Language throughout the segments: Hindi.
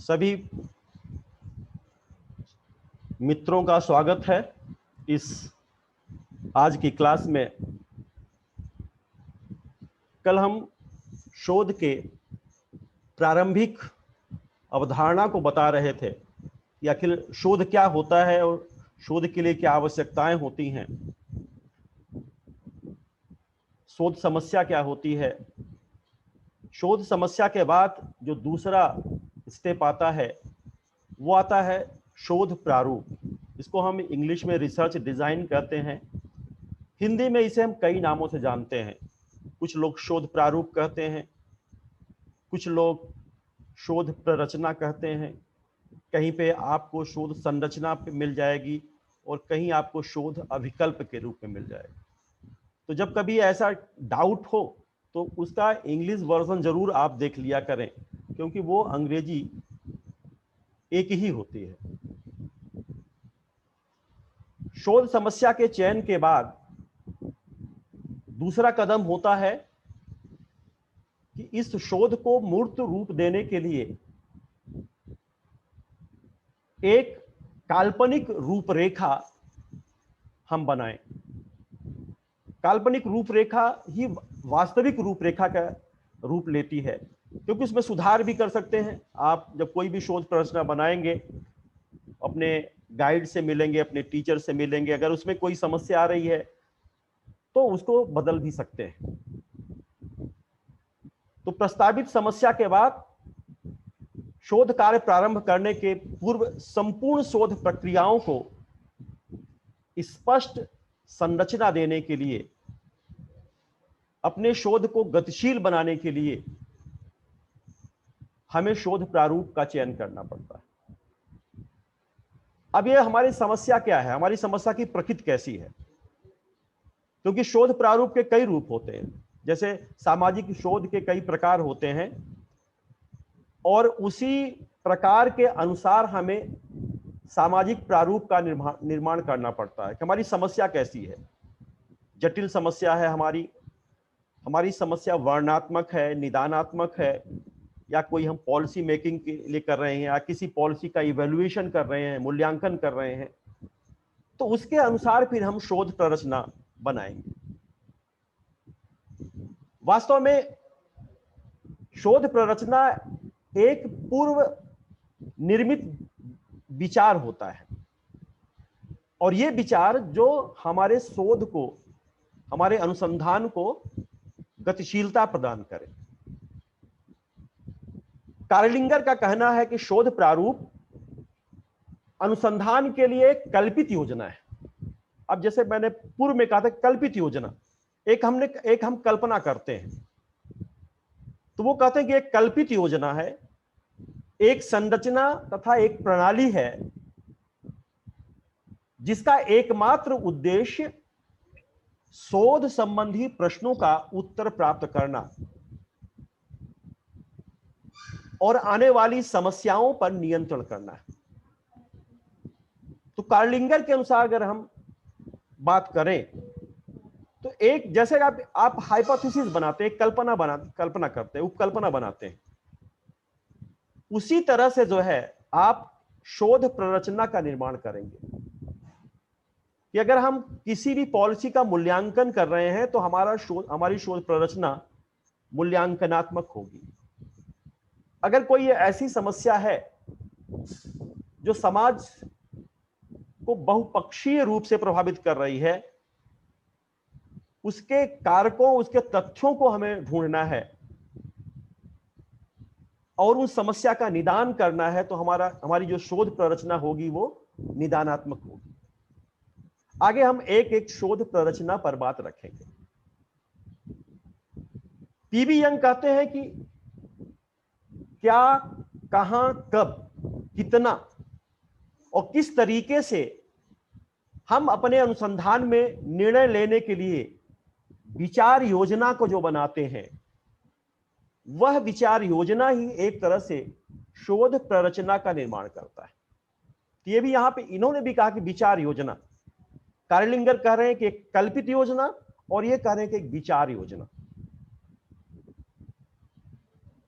सभी मित्रों का स्वागत है इस आज की क्लास में। कल हम शोध के प्रारंभिक अवधारणा को बता रहे थे कि आखिर शोध क्या होता है और शोध के लिए क्या आवश्यकताएं होती हैं, शोध समस्या क्या होती है। शोध समस्या के बाद जो दूसरा स्टेप आता है वो आता है शोध प्रारूप। इसको हम इंग्लिश में रिसर्च डिजाइन कहते हैं। हिंदी में इसे हम कई नामों से जानते हैं। कुछ लोग शोध प्रारूप कहते हैं, कुछ लोग शोध प्ररचना कहते हैं, कहीं पे आपको शोध संरचना पे मिल जाएगी और कहीं आपको शोध अभिकल्प के रूप में मिल जाएगी। तो जब कभी ऐसा डाउट हो तो उसका इंग्लिश वर्जन जरूर आप देख लिया करें, क्योंकि वो अंग्रेजी एक ही होती है। शोध समस्या के चयन के बाद दूसरा कदम होता है कि इस शोध को मूर्त रूप देने के लिए एक काल्पनिक रूपरेखा हम बनाएं। काल्पनिक रूपरेखा ही वास्तविक रूपरेखा का रूप लेती है, क्योंकि उसमें सुधार भी कर सकते हैं। आप जब कोई भी शोध प्रश्न बनाएंगे, अपने गाइड से मिलेंगे, अपने टीचर से मिलेंगे, अगर उसमें कोई समस्या आ रही है तो उसको बदल भी सकते हैं। तो प्रस्तावित समस्या के बाद शोध कार्य प्रारंभ करने के पूर्व संपूर्ण शोध प्रक्रियाओं को स्पष्ट संरचना देने के लिए, अपने शोध को गतिशील बनाने के लिए हमें शोध प्रारूप का चयन करना पड़ता है। अब यह हमारी समस्या क्या है, हमारी समस्या की प्रकृति कैसी है, क्योंकि शोध प्रारूप के कई रूप होते हैं। जैसे सामाजिक शोध के कई प्रकार होते हैं और उसी प्रकार के अनुसार हमें सामाजिक प्रारूप का निर्माण करना पड़ता है कि हमारी समस्या कैसी है। जटिल समस्या है हमारी समस्या वर्णनात्मक है, निदानात्मक है, या कोई हम पॉलिसी मेकिंग के लिए कर रहे हैं या किसी पॉलिसी का इवैल्यूएशन कर रहे हैं, मूल्यांकन कर रहे हैं, तो उसके अनुसार फिर हम शोध प्ररचना बनाएंगे। वास्तव में शोध प्ररचना एक पूर्व निर्मित विचार होता है, और ये विचार जो हमारे शोध को, हमारे अनुसंधान को गतिशीलता प्रदान करे। कार्लिंगर का कहना है कि शोध प्रारूप अनुसंधान के लिए एक कल्पित योजना है। अब जैसे मैंने पूर्व में कहा था, कल्पित योजना, एक हम कल्पना करते हैं, तो वो कहते हैं कि एक कल्पित योजना है, एक संरचना तथा एक प्रणाली है जिसका एकमात्र उद्देश्य शोध संबंधी प्रश्नों का उत्तर प्राप्त करना और आने वाली समस्याओं पर नियंत्रण करना है। तो कार्लिंगर के अनुसार अगर हम बात करें तो एक जैसे आप हाइपोथेसिस बनाते हैं, कल्पना करते हैं, उपकल्पना बनाते हैं, उसी तरह से जो है आप शोध प्ररचना का निर्माण करेंगे कि अगर हम किसी भी पॉलिसी का मूल्यांकन कर रहे हैं तो हमारी शोध प्ररचना मूल्यांकनात्मक होगी। अगर कोई ऐसी समस्या है जो समाज को बहुपक्षीय रूप से प्रभावित कर रही है, उसके कारकों, उसके तथ्यों को हमें ढूंढना है और उस समस्या का निदान करना है, तो हमारी जो शोध प्ररचना होगी वो निदानात्मक होगी। आगे हम एक एक शोध प्ररचना पर बात रखेंगे। पीवी यंग कहते हैं कि क्या, कहां, कब, कितना और किस तरीके से हम अपने अनुसंधान में निर्णय लेने के लिए विचार योजना को जो बनाते हैं, वह विचार योजना ही एक तरह से शोध प्ररचना का निर्माण करता है। तो ये भी यहां पे इन्होंने भी कहा कि विचार योजना, कार्लिंगर कह रहे हैं कि एक कल्पित योजना और ये कह रहे हैं कि एक विचार योजना।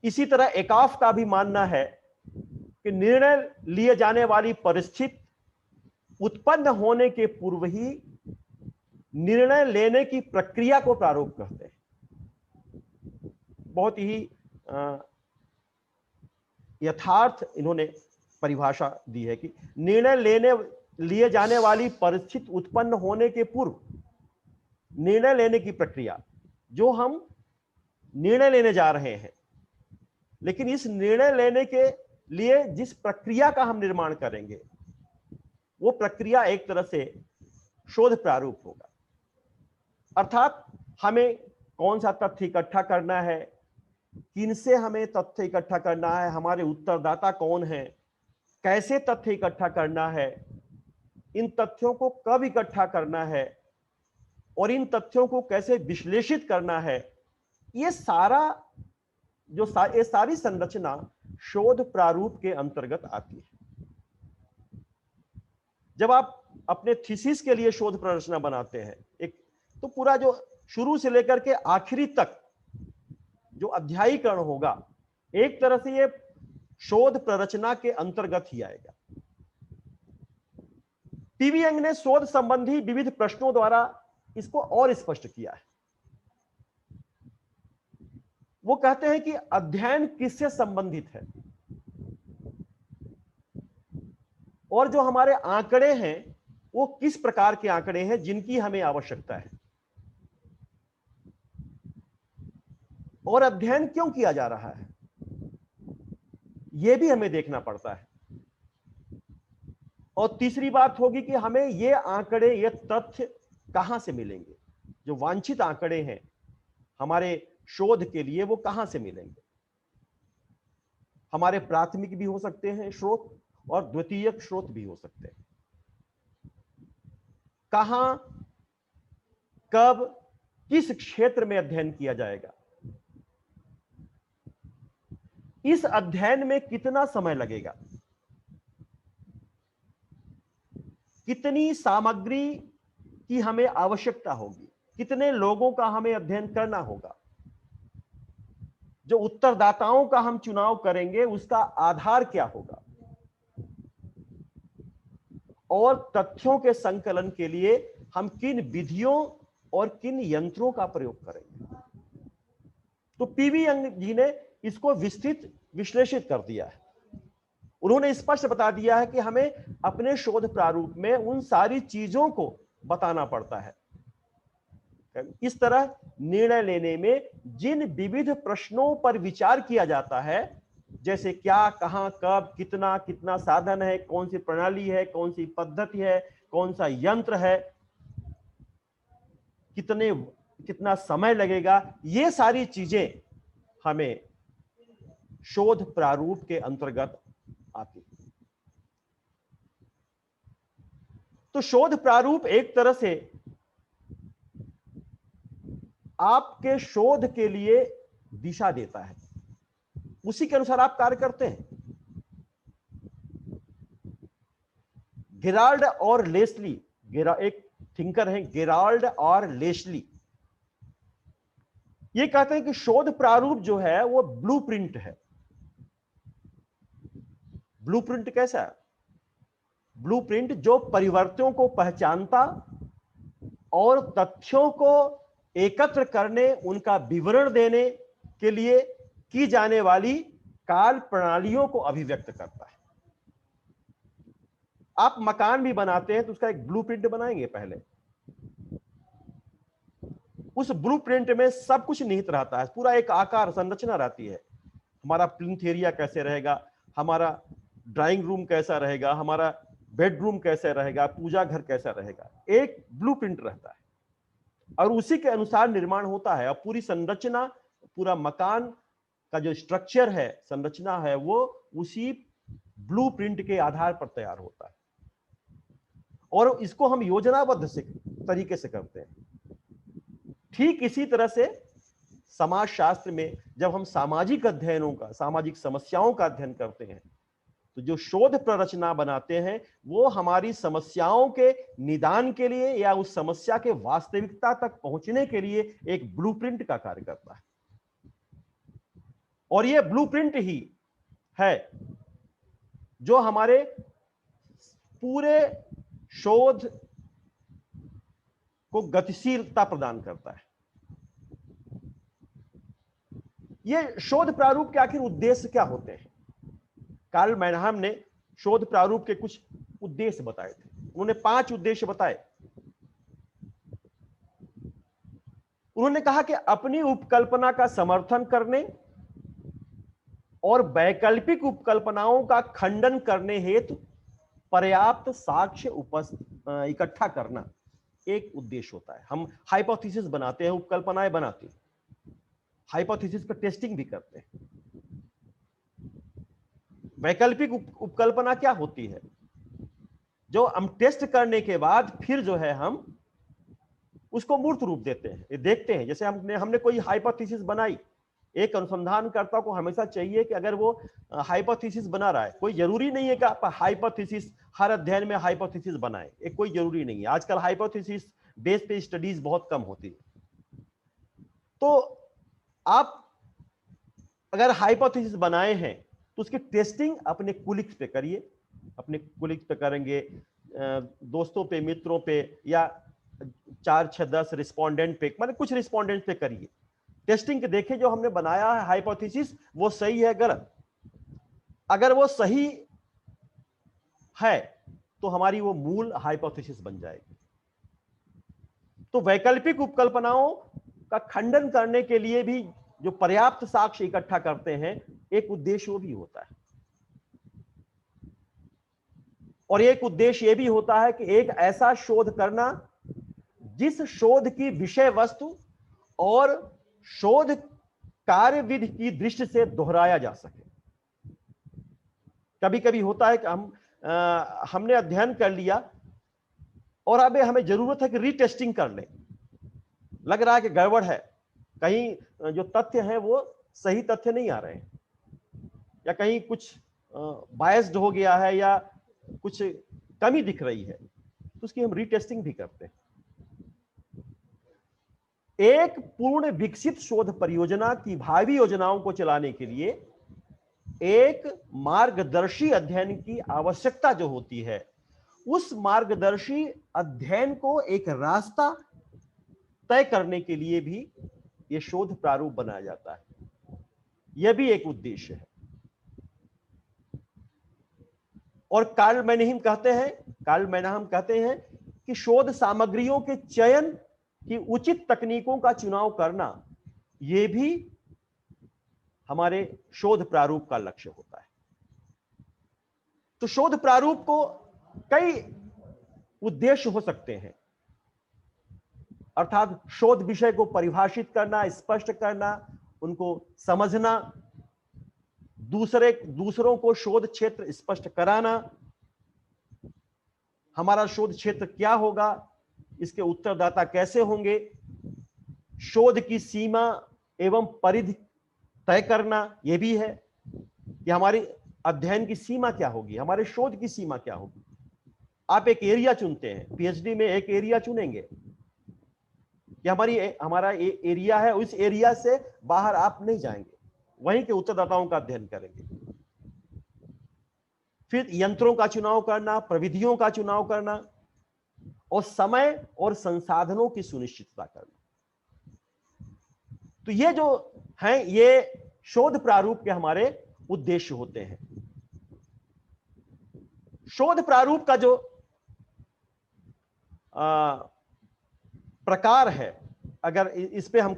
इसी तरह एकाफ का भी मानना है कि निर्णय लिए जाने वाली परिस्थिति उत्पन्न होने के पूर्व ही निर्णय लेने की प्रक्रिया को प्रारूप कहते हैं। बहुत ही यथार्थ इन्होंने परिभाषा दी है कि निर्णय लिए जाने वाली परिस्थिति उत्पन्न होने के पूर्व निर्णय लेने की प्रक्रिया, जो हम निर्णय लेने जा रहे हैं, लेकिन इस निर्णय लेने के लिए जिस प्रक्रिया का हम निर्माण करेंगे वो प्रक्रिया एक तरह से शोध प्रारूप होगा। अर्थात हमें कौन सा तथ्य इकट्ठा करना है, किनसे हमें तथ्य इकट्ठा करना है, हमारे उत्तरदाता कौन है, कैसे तथ्य इकट्ठा करना है, इन तथ्यों को कब इकट्ठा करना है और इन तथ्यों को कैसे विश्लेषित करना है, ये सारी संरचना शोध प्रारूप के अंतर्गत आती है। जब आप अपने थीसिस के लिए शोध प्ररचना बनाते हैं तो पूरा जो शुरू से लेकर के आखिरी तक जो अध्यायीकरण होगा, एक तरह से ये शोध प्ररचना के अंतर्गत ही आएगा। पीवी यंग ने शोध संबंधी विविध प्रश्नों द्वारा इसको और स्पष्ट किया है। वो कहते हैं कि अध्ययन किससे संबंधित है और जो हमारे आंकड़े हैं वो किस प्रकार के आंकड़े हैं जिनकी हमें आवश्यकता है, और अध्ययन क्यों किया जा रहा है, यह भी हमें देखना पड़ता है। और तीसरी बात होगी कि हमें ये आंकड़े, ये तथ्य कहां से मिलेंगे, जो वांछित आंकड़े हैं हमारे शोध के लिए वो कहां से मिलेंगे। हमारे प्राथमिक भी हो सकते हैं स्रोत और द्वितीयक स्रोत भी हो सकते हैं। कहां, कब, किस क्षेत्र में अध्ययन किया जाएगा, इस अध्ययन में कितना समय लगेगा, कितनी सामग्री की हमें आवश्यकता होगी, कितने लोगों का हमें अध्ययन करना होगा, जो उत्तरदाताओं का हम चुनाव करेंगे उसका आधार क्या होगा, और तथ्यों के संकलन के लिए हम किन विधियों और किन यंत्रों का प्रयोग करेंगे। तो पीवी यंग जी ने इसको विस्तृत विश्लेषित कर दिया है। उन्होंने स्पष्ट बता दिया है कि हमें अपने शोध प्रारूप में उन सारी चीजों को बताना पड़ता है। इस तरह निर्णय लेने में जिन विविध प्रश्नों पर विचार किया जाता है, जैसे क्या, कहां, कब, कितना, कितना साधन है, कौन सी प्रणाली है, कौन सी पद्धति है, कौन सा यंत्र है, कितना समय लगेगा, ये सारी चीजें हमें शोध प्रारूप के अंतर्गत आती है। तो शोध प्रारूप एक तरह से आपके शोध के लिए दिशा देता है, उसी के अनुसार आप कार्य करते हैं। गेराल्ड और लेस्ली, एक थिंकर हैं गेराल्ड और लेस्ली, ये कहते हैं कि शोध प्रारूप जो है वो ब्लूप्रिंट है। ब्लूप्रिंट कैसा है? ब्लूप्रिंट जो परिवर्तनों को पहचानता और तथ्यों को एकत्र करने, उनका विवरण देने के लिए की जाने वाली काल प्रणालियों को अभिव्यक्त करता है। आप मकान भी बनाते हैं तो उसका एक ब्लूप्रिंट बनाएंगे पहले। उस ब्लूप्रिंट में सब कुछ निहित रहता है, पूरा एक आकार संरचना रहती है। हमारा प्लिंथ एरिया कैसे रहेगा, हमारा ड्राइंग रूम कैसा रहेगा, हमारा बेडरूम कैसा रहेगा, पूजा घर कैसा रहेगा, एक ब्लूप्रिंट रहता है और उसी के अनुसार निर्माण होता है। और पूरी संरचना, पूरा मकान का जो स्ट्रक्चर है, संरचना है, वो उसी ब्लूप्रिंट के आधार पर तैयार होता है और इसको हम योजनाबद्ध तरीके से करते हैं। ठीक इसी तरह से समाजशास्त्र में जब हम सामाजिक अध्ययनों का, सामाजिक समस्याओं का अध्ययन करते हैं, तो जो शोध प्ररचना बनाते हैं वो हमारी समस्याओं के निदान के लिए या उस समस्या के वास्तविकता तक पहुंचने के लिए एक ब्लूप्रिंट का कार्य करता है। और यह ब्लूप्रिंट ही है जो हमारे पूरे शोध को गतिशीलता प्रदान करता है। ये शोध प्रारूप के आखिर उद्देश्य क्या होते हैं? कार्ल मैनहम ने शोध प्रारूप के कुछ उद्देश्य बताए थे। उन्होंने 5 उद्देश्य बताए। उन्होंने कहा कि अपनी उपकल्पना का समर्थन करने और वैकल्पिक उपकल्पनाओं का खंडन करने हेतु पर्याप्त साक्ष्य इकट्ठा करना एक उद्देश्य होता है। हम हाइपोथेसिस बनाते हैं, उपकल्पनाएं बनाते हैं, हाइपोथेसिस पर टेस्टिंग भी करते हैं। वैकल्पिक उपकल्पना क्या होती है? जो हम टेस्ट करने के बाद फिर जो है हम उसको मूर्त रूप देते हैं, देखते हैं। जैसे हमने कोई हाइपोथेसिस बनाई, एक अनुसंधानकर्ता को हमेशा चाहिए कि अगर वो हाइपोथेसिस बना रहा है, कोई जरूरी नहीं है कि आप हाइपोथेसिस हर अध्ययन में हाइपोथेसिस बनाए, एक कोई जरूरी नहीं है। आजकल हाइपोथेसिस बेस पे स्टडीज बहुत कम होती है। तो आप अगर हाइपोथेसिस बनाए हैं तो उसकी टेस्टिंग अपने कुलिक्स पे करिए। अपने कुलिक्स पे करेंगे, दोस्तों पे, मित्रों पे, या 4, 6, 10 रिस्पोंडेंट पे, मतलब कुछ रिस्पोंडेंट पे करिए टेस्टिंग के। देखें जो हमने बनाया है हाइपोथेसिस वो सही है गलत। अगर वो सही है तो हमारी वो मूल हाइपोथेसिस बन जाएगी। तो वैकल्पिक उपकल्पनाओं का खंडन करने के लिए भी जो पर्याप्त साक्ष्य इकट्ठा करते हैं, एक उद्देश्य वो भी होता है। और एक उद्देश्य ये भी होता है कि एक ऐसा शोध करना जिस शोध की विषय वस्तु और शोध कार्यविधि की दृष्टि से दोहराया जा सके। कभी कभी होता है कि हमने अध्ययन कर लिया और अब हमें जरूरत है कि रीटेस्टिंग कर लें। लग रहा है कि गड़बड़ है, कहीं जो तथ्य हैं वो सही तथ्य नहीं आ रहे हैं, या कहीं कुछ बायस्ड हो गया है, या कुछ कमी दिख रही है, तो उसकी हम रीटेस्टिंग भी करते हैं। एक पूर्ण विकसित शोध परियोजना की भावी योजनाओं को चलाने के लिए एक मार्गदर्शी अध्ययन की आवश्यकता जो होती है, उस मार्गदर्शी अध्ययन को एक रास्ता तय करने के लिए भी यह शोध प्रारूप बनाया जाता है। यह भी एक उद्देश्य है। और कार्ल मैनहम कहते हैं कि शोध सामग्रियों के चयन की उचित तकनीकों का चुनाव करना यह भी हमारे शोध प्रारूप का लक्ष्य होता है। तो शोध प्रारूप को कई उद्देश्य हो सकते हैं, अर्थात शोध विषय को परिभाषित करना, स्पष्ट करना, उनको समझना, दूसरों को शोध क्षेत्र स्पष्ट कराना, हमारा शोध क्षेत्र क्या होगा, इसके उत्तरदाता कैसे होंगे, शोध की सीमा एवं परिधि तय करना यह भी है कि हमारी अध्ययन की सीमा क्या होगी, हमारे शोध की सीमा क्या होगी। आप एक एरिया चुनते हैं, पीएचडी में एक एरिया चुनेंगे कि हमारा एरिया है, उस एरिया से बाहर आप नहीं जाएंगे, वहीं के उत्तरदाताओं का अध्ययन करेंगे। फिर यंत्रों का चुनाव करना, प्रविधियों का चुनाव करना, और समय और संसाधनों की सुनिश्चितता करना। तो ये जो हैं, ये शोध प्रारूप के हमारे उद्देश्य होते हैं। शोध प्रारूप का जो प्रकार है, अगर इस पे हम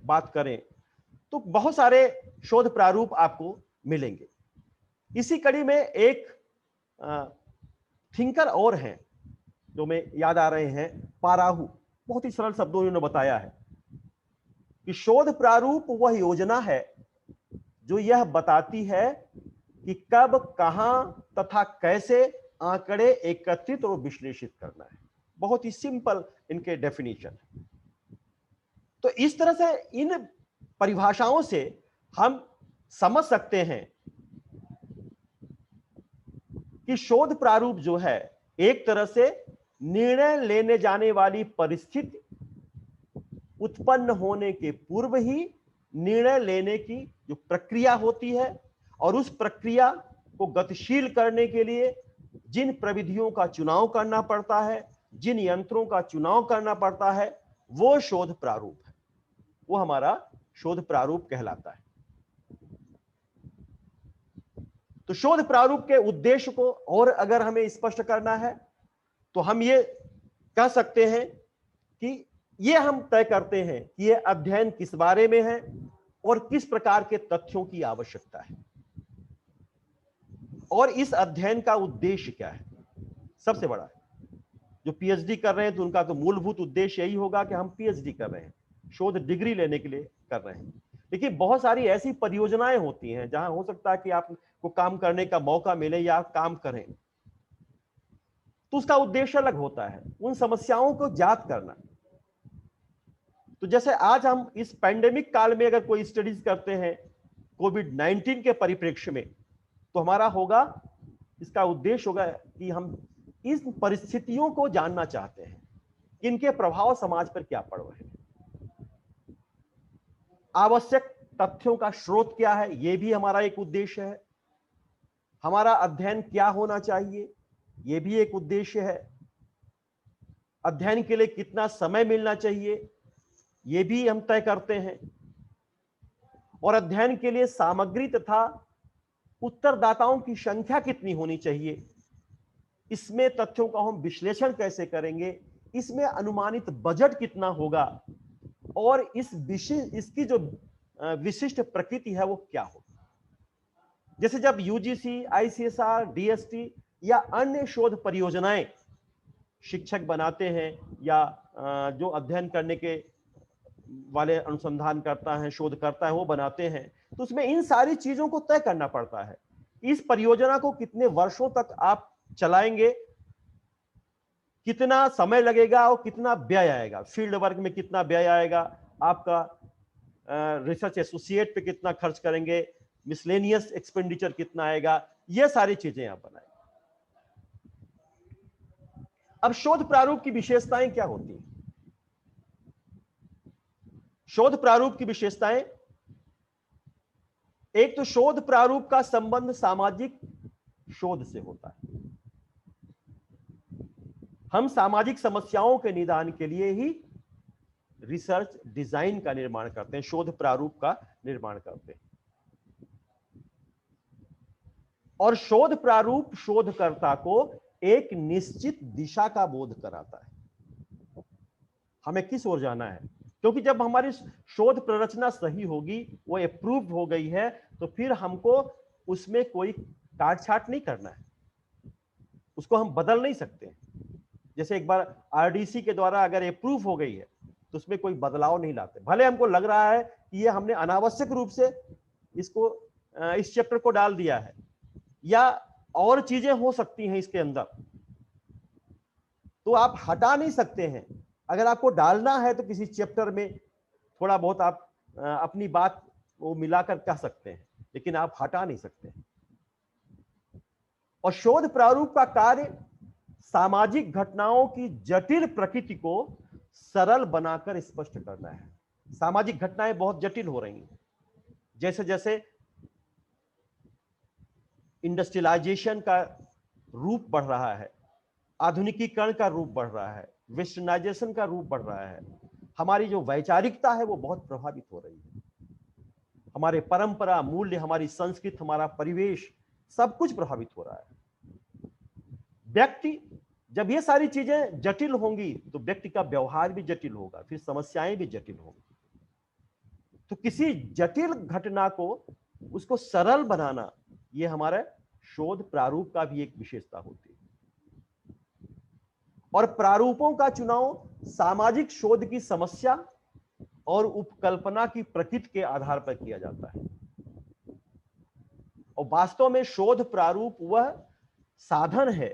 बात करें तो बहुत सारे शोध प्रारूप आपको मिलेंगे। इसी कड़ी में एक थिंकर और हैं जो में याद आ रहे हैं, पाराहु। बहुत ही सरल शब्दों में उन्होंने बताया है कि शोध प्रारूप वह योजना है जो यह बताती है कि कब, कहां तथा कैसे आंकड़े एकत्रित और विश्लेषित करना है। बहुत ही सिंपल इनके डेफिनेशन है। तो इस तरह से इन परिभाषाओं से हम समझ सकते हैं कि शोध प्रारूप जो है एक तरह से निर्णय लेने जाने वाली परिस्थिति उत्पन्न होने के पूर्व ही निर्णय लेने की जो प्रक्रिया होती है, और उस प्रक्रिया को गतिशील करने के लिए जिन प्रविधियों का चुनाव करना पड़ता है, जिन यंत्रों का चुनाव करना पड़ता है, वो शोध प्रारूप है, वो हमारा शोध प्रारूप कहलाता है। तो शोध प्रारूप के उद्देश्य को और अगर हमें स्पष्ट करना है तो हम ये कह सकते हैं कि ये हम तय करते हैं कि ये अध्ययन किस बारे में है और किस प्रकार के तथ्यों की आवश्यकता है और इस अध्ययन का उद्देश्य क्या है। सबसे बड़ा है, जो पीएचडी कर रहे हैं तो उनका तो मूलभूत उद्देश्य यही होगा कि हम पीएचडी कर रहे हैं, शोध डिग्री लेने के लिए कर रहे हैं। लेकिन बहुत सारी ऐसी परियोजनाएं होती हैं जहां हो सकता है कि आपको काम करने का मौका मिले या आप काम करें, तो उसका उद्देश्य अलग होता है, उन समस्याओं को ज्ञात करना। तो जैसे आज हम इस पैंडेमिक काल में अगर कोई स्टडीज करते हैं कोविड-19 के परिप्रेक्ष्य में, तो हमारा होगा, इसका उद्देश्य होगा कि हम इस परिस्थितियों को जानना चाहते हैं, इनके प्रभाव समाज पर क्या पड़ रहे हैं, आवश्यक तथ्यों का स्रोत क्या है, यह भी हमारा एक उद्देश्य है। हमारा अध्ययन क्या होना चाहिए, यह भी एक उद्देश्य है। अध्ययन के लिए कितना समय मिलना चाहिए, यह भी हम तय करते हैं। और अध्ययन के लिए सामग्री तथा उत्तरदाताओं की संख्या कितनी होनी चाहिए, इसमें तथ्यों का हम विश्लेषण कैसे करेंगे, इसमें अनुमानित बजट कितना होगा और इसकी जो विशिष्ट प्रकृति है वो क्या होगी। जैसे जब यूजीसी, आईसीएसआर, डीएसटी या अन्य शोध परियोजनाएं शिक्षक बनाते हैं या जो अध्ययन करने के वाले अनुसंधान करता है, शोध करता है, वो बनाते हैं, तो उसमें इन सारी चीजों को तय करना पड़ता है। इस परियोजना को कितने वर्षों तक आप चलाएंगे, कितना समय लगेगा और कितना व्यय आएगा, फील्ड वर्क में कितना व्यय आएगा, आपका रिसर्च एसोसिएट पे कितना खर्च करेंगे, मिसलेनियस एक्सपेंडिचर कितना आएगा, ये सारी चीजें आप बनाएंगे। अब शोध प्रारूप की विशेषताएं क्या होती हैं? शोध प्रारूप की विशेषताएं, एक तो शोध प्रारूप का संबंध सामाजिक शोध से होता है। हम सामाजिक समस्याओं के निदान के लिए ही रिसर्च डिजाइन का निर्माण करते हैं, शोध प्रारूप का निर्माण करते हैं। और शोध प्रारूप शोधकर्ता को एक निश्चित दिशा का बोध कराता है, हमें किस ओर जाना है। क्योंकि जब हमारी शोध प्ररचना सही होगी, वो अप्रूव हो गई है, तो फिर हमको उसमें कोई काट छाट नहीं करना है, उसको हम बदल नहीं सकते। जैसे एक बार आरडीसी के द्वारा अगर अप्रूव हो गई है तो उसमें कोई बदलाव नहीं लाते, भले हमको लग रहा है कि ये हमने अनावश्यक रूप से इसको इस चैप्टर को डाल दिया है या और चीजें हो सकती हैं इसके अंदर, तो आप हटा नहीं सकते हैं। अगर आपको डालना है तो किसी चैप्टर में थोड़ा बहुत आप अपनी बात वो मिलाकर कह सकते हैं, लेकिन आप हटा नहीं सकते। और शोध प्रारूप का कार्य सामाजिक घटनाओं की जटिल प्रकृति को सरल बनाकर स्पष्ट करना है। सामाजिक घटनाएं बहुत जटिल हो रही हैं, जैसे जैसे इंडस्ट्रियलाइजेशन का रूप बढ़ रहा है, आधुनिकीकरण का रूप बढ़ रहा है, वेस्टर्नाइजेशन का रूप बढ़ रहा है, हमारी जो वैचारिकता है वो बहुत प्रभावित हो रही है। हमारे परंपरा, मूल्य, हमारी संस्कृति, हमारा परिवेश, सब कुछ प्रभावित हो रहा है। व्यक्ति, जब ये सारी चीजें जटिल होंगी तो व्यक्ति का व्यवहार भी जटिल होगा, फिर समस्याएं भी जटिल होंगी। तो किसी जटिल घटना को उसको सरल बनाना, ये हमारे शोध प्रारूप का भी एक विशेषता होती है। और प्रारूपों का चुनाव सामाजिक शोध की समस्या और उपकल्पना की प्रकृति के आधार पर किया जाता है। और वास्तव में शोध प्रारूप वह साधन है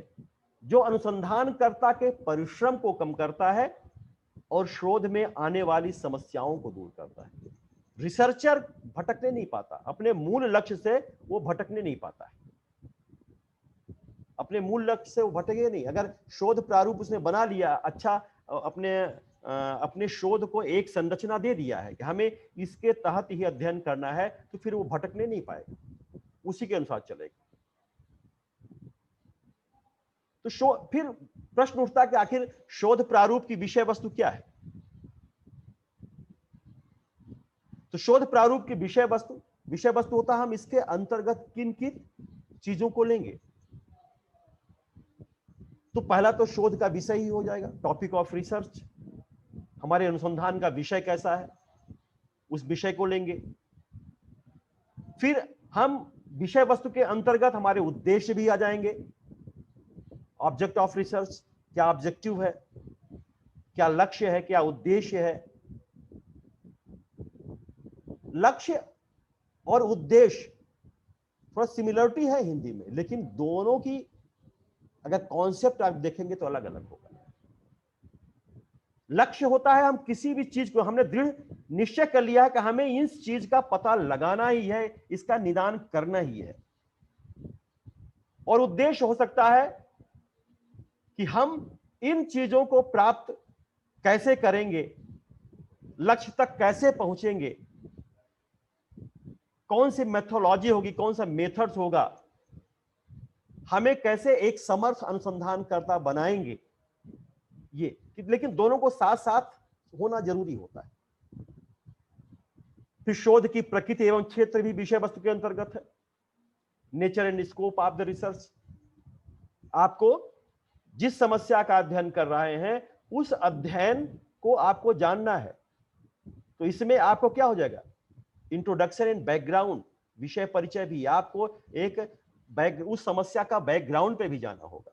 जो अनुसंधानकर्ता के परिश्रम को कम करता है और शोध में आने वाली समस्याओं को दूर करता है। रिसर्चर भटकने नहीं पाता, अपने मूल लक्ष्य से वो भटकने नहीं पाता है, अपने मूल लक्ष्य से वो भटके नहीं। अगर शोध प्रारूप उसने बना लिया, अच्छा, अपने शोध को एक संरचना दे दिया है कि हमें इसके तहत ही अध्ययन करना है, तो फिर वो भटकने नहीं पाएगा, उसी के अनुसार चलेगा। तो फिर प्रश्न उठता है कि आखिर शोध प्रारूप की विषय वस्तु क्या है। तो शोध प्रारूप की विषय वस्तु होता है हम इसके अंतर्गत किन किन चीजों को लेंगे। तो पहला तो शोध का विषय ही हो जाएगा, टॉपिक ऑफ रिसर्च, हमारे अनुसंधान का विषय कैसा है, उस विषय को लेंगे। फिर हम विषय वस्तु के अंतर्गत हमारे उद्देश्य भी आ जाएंगे। ऑब्जेक्ट ऑफ रिसर्च, क्या ऑब्जेक्टिव है, क्या लक्ष्य है, क्या उद्देश्य है। लक्ष्य और उद्देश्य थोड़ा सिमिलरिटी है हिंदी में, लेकिन दोनों की अगर कॉन्सेप्ट आप देखेंगे तो अलग अलग होगा। लक्ष्य होता है हम किसी भी चीज को, हमने दृढ़ निश्चय कर लिया है कि हमें इस चीज का पता लगाना ही है, इसका निदान करना ही है। और उद्देश्य हो सकता है कि हम इन चीजों को प्राप्त कैसे करेंगे, लक्ष्य तक कैसे पहुंचेंगे, कौन सी मेथोलॉजी होगी, कौन सा मेथड्स होगा, हमें कैसे एक समर्थ अनुसंधानकर्ता बनाएंगे, ये। लेकिन दोनों को साथ साथ होना जरूरी होता है। फिर शोध की प्रकृति एवं क्षेत्र भी विषय वस्तु के अंतर्गत है। Nature and scope of the research, आपको जिस समस्या का अध्ययन कर रहे हैं उस अध्ययन को आपको जानना है। तो इसमें आपको क्या हो जाएगा, इंट्रोडक्शन एंड बैकग्राउंड, विषय परिचय भी, आपको एक उस समस्या का बैकग्राउंड पे भी जाना होगा।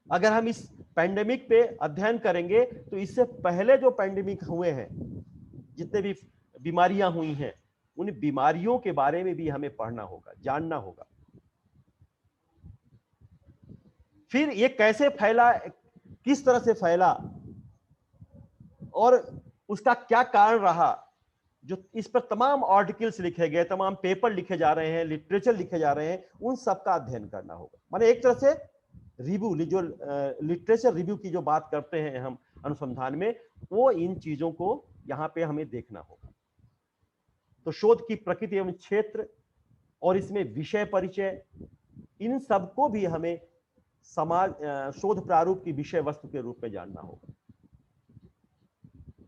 अगर हम इस पैंडेमिक पे अध्ययन करेंगे तो इससे पहले जो पैंडेमिक हुए हैं, जितने भी बीमारियां हुई हैं, उन बीमारियों के बारे में भी हमें पढ़ना होगा, जानना होगा। फिर ये कैसे फैला, किस तरह से फैला और उसका क्या कारण रहा, जो इस पर तमाम आर्टिकल्स लिखे गए, तमाम पेपर लिखे जा रहे हैं, लिटरेचर लिखे जा रहे हैं, उन सब का अध्ययन करना होगा। माने एक तरह से रिव्यू, जो लिटरेचर रिव्यू की जो बात करते हैं हम अनुसंधान में, वो इन चीजों को यहां पे हमें देखना होगा। तो शोध की प्रकृति एवं क्षेत्र और इसमें विषय परिचय, इन सबको भी हमें शोध प्रारूप की विषय वस्तु के रूप में जानना होगा।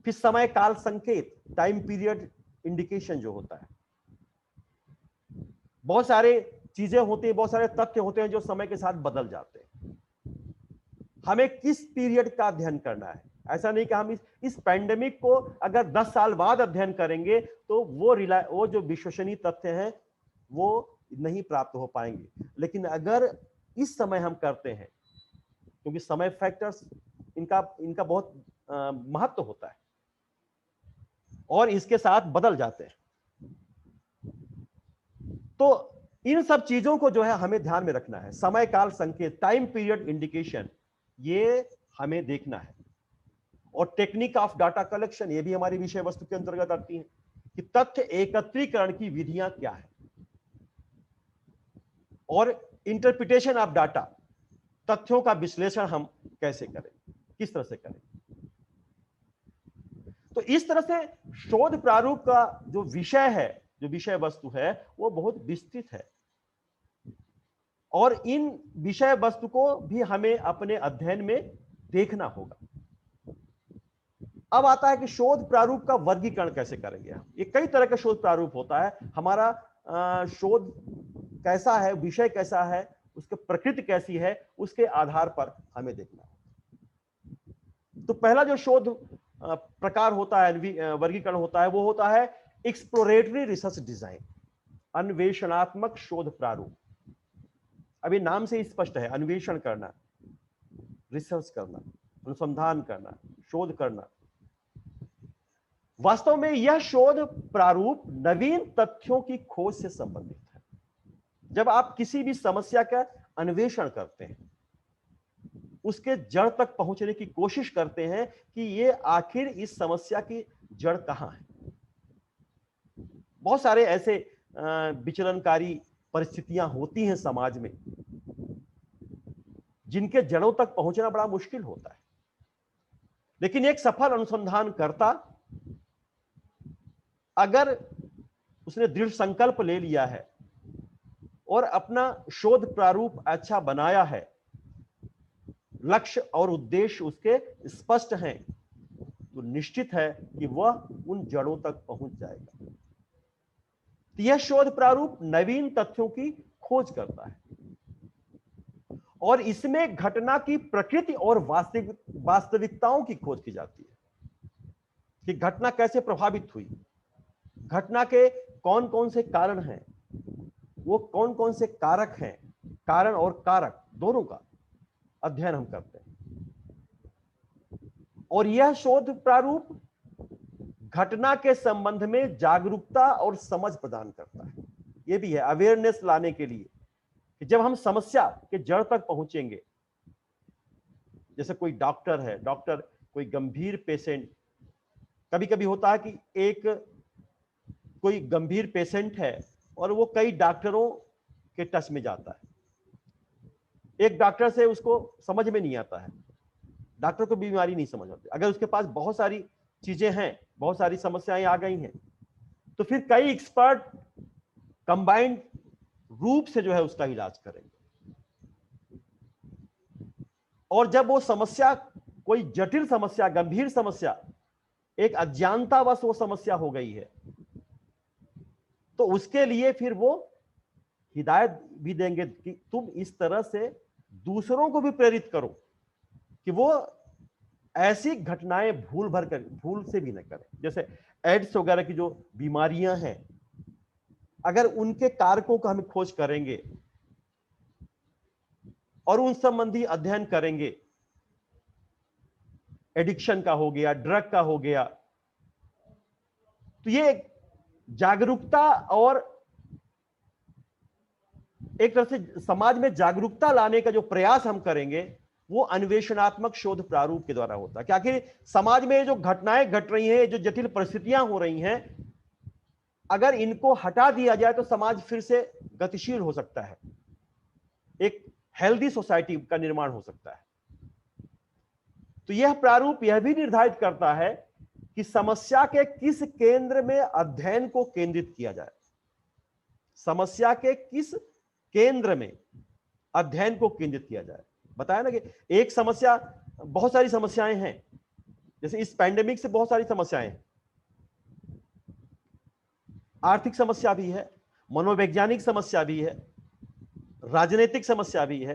फिर समय काल संकेत, टाइम पीरियड इंडिकेशन जो होता है, बहुत सारे चीजें होती हैं, बहुत सारे तथ्य होते हैं जो समय के साथ बदल जाते हैं। हमें किस पीरियड का अध्ययन करना है, ऐसा नहीं कि हम इस पैंडेमिक को अगर 10 साल बाद अध्ययन करेंगे तो वो जो विश्वसनीय तथ्य हैं वो नहीं प्राप्त हो पाएंगे। लेकिन अगर इस समय हम करते हैं, क्योंकि समय फैक्टर्स इनका बहुत महत्व होता है और इसके साथ बदल जाते हैं, तो इन सब चीजों को जो है हमें ध्यान में रखना है। समय काल संकेत, टाइम पीरियड इंडिकेशन, ये हमें देखना है। और टेक्निक ऑफ डाटा कलेक्शन, ये भी हमारी विषय वस्तु के अंतर्गत आती है कि तथ्य एकत्रीकरण की विधियां क्या है। और इंटरप्रिटेशन ऑफ डाटा, तथ्यों का विश्लेषण हम कैसे करें, किस तरह से करें। तो इस तरह से शोध प्रारूप का जो विषय है, जो विषय वस्तु है, वो बहुत विस्तृत है और इन विषय वस्तु को भी हमें अपने अध्ययन में देखना होगा। अब आता है कि शोध प्रारूप का वर्गीकरण कैसे करेंगे हम। ये कई तरह का शोध प्रारूप होता है। हमारा शोध कैसा है, विषय कैसा है, उसकी प्रकृति कैसी है, उसके आधार पर हमें देखना है। तो पहला जो शोध प्रकार होता है, वर्गीकरण होता है, वो होता है एक्सप्लोरेटरी रिसर्च डिजाइन, अन्वेषणात्मक शोध प्रारूप। अभी नाम से ही स्पष्ट है, अन्वेषण करना, रिसर्च करना, अनुसंधान करना, शोध करना। वास्तव में यह शोध प्रारूप नवीन तथ्यों की खोज से संबंधित है। जब आप किसी भी समस्या का अन्वेषण करते हैं, उसके जड़ तक पहुंचने की कोशिश करते हैं कि ये आखिर इस समस्या की जड़ कहां है। बहुत सारे ऐसे विचलनकारी परिस्थितियां होती हैं समाज में, जिनके जड़ों तक पहुंचना बड़ा मुश्किल होता है। लेकिन एक सफल अनुसंधानकर्ता अगर उसने दृढ़ संकल्प ले लिया है और अपना शोध प्रारूप अच्छा बनाया है, लक्ष्य और उद्देश्य उसके स्पष्ट हैं, तो निश्चित है कि वह उन जड़ों तक पहुंच जाएगा। तो यह शोध प्रारूप नवीन तथ्यों की खोज करता है और इसमें घटना की प्रकृति और वास्तविकताओं की खोज की जाती है कि घटना कैसे प्रभावित हुई, घटना के कौन कौन से कारण हैं, वो कौन कौन से कारक हैं, कारण और कारक दोनों का अध्ययन हम करते हैं। और यह शोध प्रारूप घटना के संबंध में जागरूकता और समझ प्रदान करता है। यह भी है अवेयरनेस लाने के लिए कि जब हम समस्या के जड़ तक पहुंचेंगे, जैसे कोई डॉक्टर है, डॉक्टर कोई गंभीर पेशेंट, कभी कभी होता है कि एक कोई गंभीर पेशेंट है और वो कई डॉक्टरों के टच में जाता है, एक डॉक्टर से उसको समझ में नहीं आता है, डॉक्टर को बीमारी नहीं समझ आती, अगर उसके पास बहुत सारी चीजें हैं, बहुत सारी समस्याएं आ गई हैं, तो फिर कई एक्सपर्ट कंबाइंड रूप से जो है उसका इलाज करेंगे। और जब वो समस्या कोई जटिल समस्या, गंभीर समस्या, एक अज्ञानतावश वो समस्या हो गई है, तो उसके लिए फिर वो हिदायत भी देंगे कि तुम इस तरह से दूसरों को भी प्रेरित करो कि वो ऐसी घटनाएं भूल से भी न करें। जैसे एड्स वगैरह की जो बीमारियां हैं, अगर उनके कारकों का हम खोज करेंगे और उन संबंधी अध्ययन करेंगे, एडिक्शन का हो गया, ड्रग का हो गया, तो ये जागरूकता और एक तरह से समाज में जागरूकता लाने का जो प्रयास हम करेंगे वो अन्वेषणात्मक शोध प्रारूप के द्वारा होता है। क्या कि समाज में जो घटनाएं घट रही हैं, जो जटिल परिस्थितियां हो रही हैं, अगर इनको हटा दिया जाए तो समाज फिर से गतिशील हो सकता है, एक हेल्दी सोसाइटी का निर्माण हो सकता है। तो यह प्रारूप यह भी निर्धारित करता है कि समस्या के किस केंद्र में अध्ययन को केंद्रित किया जाए, समस्या के किस केंद्र में अध्ययन को केंद्रित किया जाए। बताया ना कि एक समस्या, बहुत सारी समस्याएं हैं, जैसे इस पैंडेमिक से बहुत सारी समस्याएं हैं, आर्थिक समस्या भी है, मनोवैज्ञानिक समस्या भी है, राजनीतिक समस्या भी है,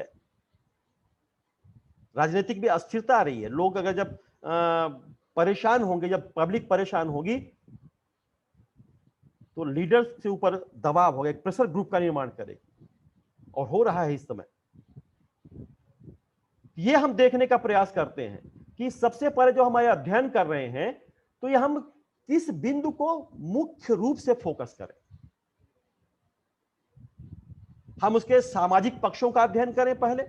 राजनीतिक भी अस्थिरता आ रही है। लोग अगर जब परेशान होंगे, जब पब्लिक परेशान होगी, तो लीडर्स से ऊपर दबाव होगा, एक प्रेशर ग्रुप का निर्माण करेगी, और हो रहा है इस समय। ये हम देखने का प्रयास करते हैं कि सबसे पहले जो हमारे अध्ययन कर रहे हैं, तो ये हम किस बिंदु को मुख्य रूप से फोकस करें। हम उसके सामाजिक पक्षों का अध्ययन करें पहले,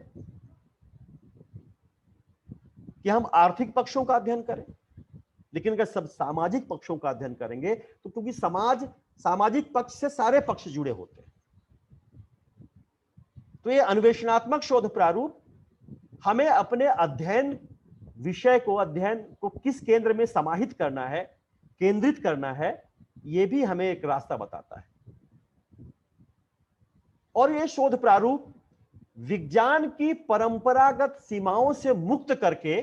कि हम आर्थिक पक्षों का अध्ययन करें, लेकिन अगर सब सामाजिक पक्षों का अध्ययन करेंगे तो क्योंकि सामाजिक पक्ष से सारे पक्ष जुड़े होते हैं, तो ये अन्वेषणात्मक शोध प्रारूप हमें अपने अध्ययन विषय को, अध्ययन को किस केंद्र में समाहित करना है, केंद्रित करना है, यह भी हमें एक रास्ता बताता है। और यह शोध प्रारूप विज्ञान की परंपरागत सीमाओं से मुक्त करके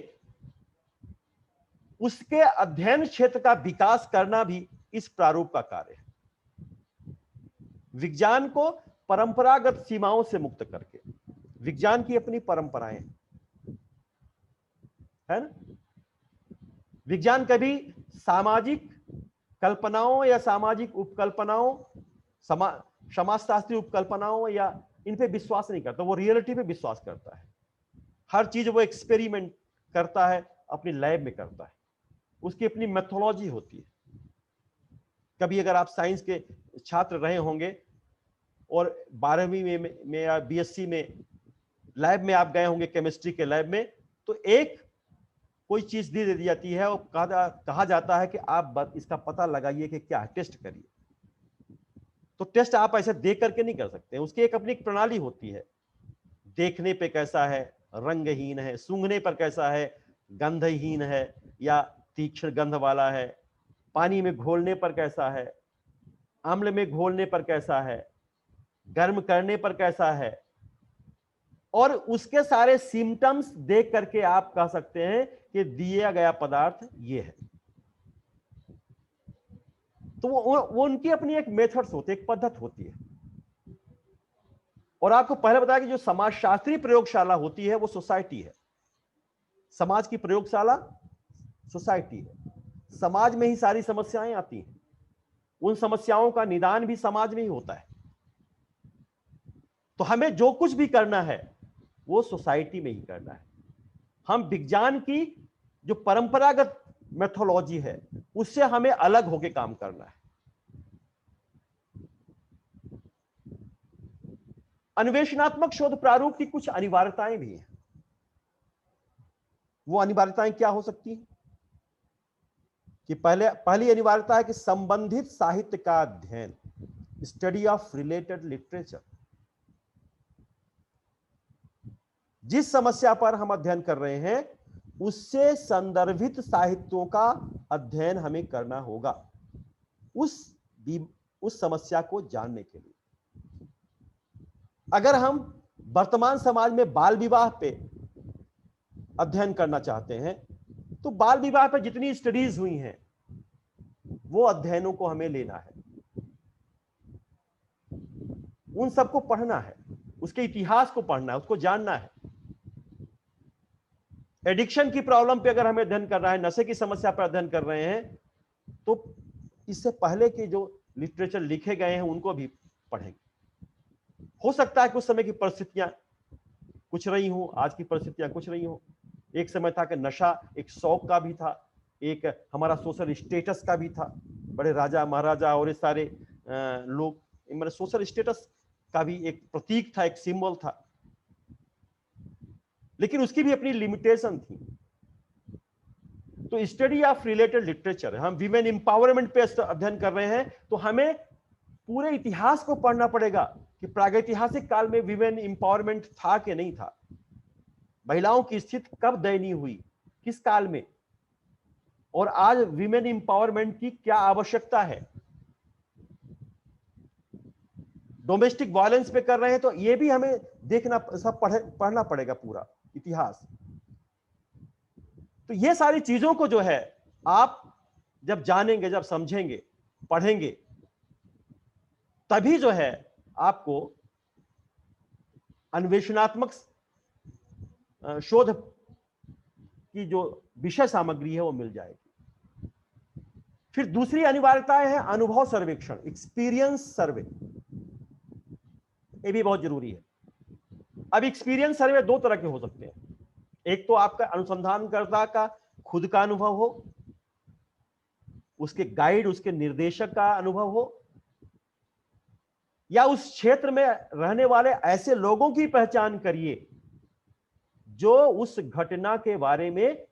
उसके अध्ययन क्षेत्र का विकास करना भी इस प्रारूप का कार्य है। विज्ञान को परंपरागत सीमाओं से मुक्त करके, विज्ञान की अपनी परंपराएं है ना, विज्ञान कभी सामाजिक कल्पनाओं या सामाजिक उपकल्पनाओं, समाजशास्त्रीय उपकल्पनाओं या इन पे विश्वास नहीं करता, वो रियलिटी पे विश्वास करता है। हर चीज वो एक्सपेरिमेंट करता है, अपनी लैब में करता है, उसकी अपनी मेथोलॉजी होती है। कभी अगर आप साइंस के छात्र रहे होंगे और 12वीं में या बीएससी में लैब में आप गए होंगे, केमिस्ट्री के लैब में, तो एक कोई चीज दे दी जाती है और कहा जाता है कि आप इसका पता लगाइए कि क्या है, टेस्ट करिए। तो टेस्ट आप ऐसे देख करके नहीं कर सकते, उसकी एक अपनी प्रणाली होती है। देखने पे कैसा है, रंगहीन है, सूंघने पर कैसा है, गंधहीन है या तीक्ष्ण गंध वाला है, पानी में घोलने पर कैसा है, अम्ल में घोलने पर कैसा है, गर्म करने पर कैसा है, और उसके सारे सिम्टम्स देख करके आप कह सकते हैं कि दिया गया पदार्थ ये है। तो वो उनकी अपनी एक मेथड्स होती है, एक पद्धत होती है। और आपको पहले बताया कि जो समाजशास्त्री प्रयोगशाला होती है वो सोसाइटी है। समाज की प्रयोगशाला सोसाइटी है। समाज में ही सारी समस्याएं आती हैं, उन समस्याओं का निदान भी समाज में ही होता है। तो हमें जो कुछ भी करना है वो सोसाइटी में ही करना है। हम विज्ञान की जो परंपरागत मेथोलॉजी है उससे हमें अलग होकर काम करना है। अन्वेषणात्मक शोध प्रारूप की कुछ अनिवार्यताएं भी हैं। वो अनिवार्यताएं क्या हो सकती हैं कि पहली अनिवार्यता है कि संबंधित साहित्य का अध्ययन, स्टडी ऑफ रिलेटेड लिटरेचर। जिस समस्या पर हम अध्ययन कर रहे हैं उससे संदर्भित साहित्यों का अध्ययन हमें करना होगा उस समस्या को जानने के लिए। अगर हम वर्तमान समाज में बाल विवाह पे अध्ययन करना चाहते हैं तो बाल विवाह पर जितनी स्टडीज हुई हैं वो अध्ययनों को हमें लेना है, उन सबको पढ़ना है, उसके इतिहास को पढ़ना है, उसको जानना है। एडिक्शन की प्रॉब्लम पे अगर हमें अध्ययन करना है, नशे की समस्या पर अध्ययन कर रहे हैं, तो इससे पहले के जो लिटरेचर लिखे गए हैं उनको भी पढ़ेंगे। हो सकता है कुछ समय की परिस्थितियां कुछ रही हो, आज की परिस्थितियां कुछ रही हो। एक समय था कि नशा एक शौक का भी था, एक हमारा सोशल स्टेटस का भी था। बड़े राजा महाराजा और ये सारे लोग, मतलब सोशल स्टेटस का भी एक प्रतीक था, एक सिंबल था, लेकिन उसकी भी अपनी लिमिटेशन थी। तो स्टडी ऑफ रिलेटेड लिटरेचर, हम विमेन एम्पावरमेंट पे अध्ययन कर रहे हैं तो हमें पूरे इतिहास को पढ़ना पड़ेगा कि प्रागैतिहासिक काल में विमेन एम्पावरमेंट था कि नहीं था, महिलाओं की स्थिति कब दयनीय हुई, किस काल में, और आज विमेन एम्पावरमेंट की क्या आवश्यकता है। डोमेस्टिक वायलेंस पे कर रहे हैं तो ये भी हमें देखना, सब पढ़ना पड़ेगा पूरा इतिहास। तो ये सारी चीजों को जो है आप जब जानेंगे, जब समझेंगे, पढ़ेंगे, तभी जो है आपको अन्वेषणात्मक शोध की जो विषय सामग्री है वो मिल जाएगी। फिर दूसरी अनिवार्यताएं हैं अनुभव सर्वेक्षण, एक्सपीरियंस सर्वे। ये भी बहुत जरूरी है। अब एक्सपीरियंस सर्वे दो तरह के हो सकते हैं। एक तो आपका अनुसंधानकर्ता का खुद का अनुभव हो, उसके गाइड, उसके निर्देशक का अनुभव हो, या उस क्षेत्र में रहने वाले ऐसे लोगों की पहचान करिए जो उस घटना के बारे में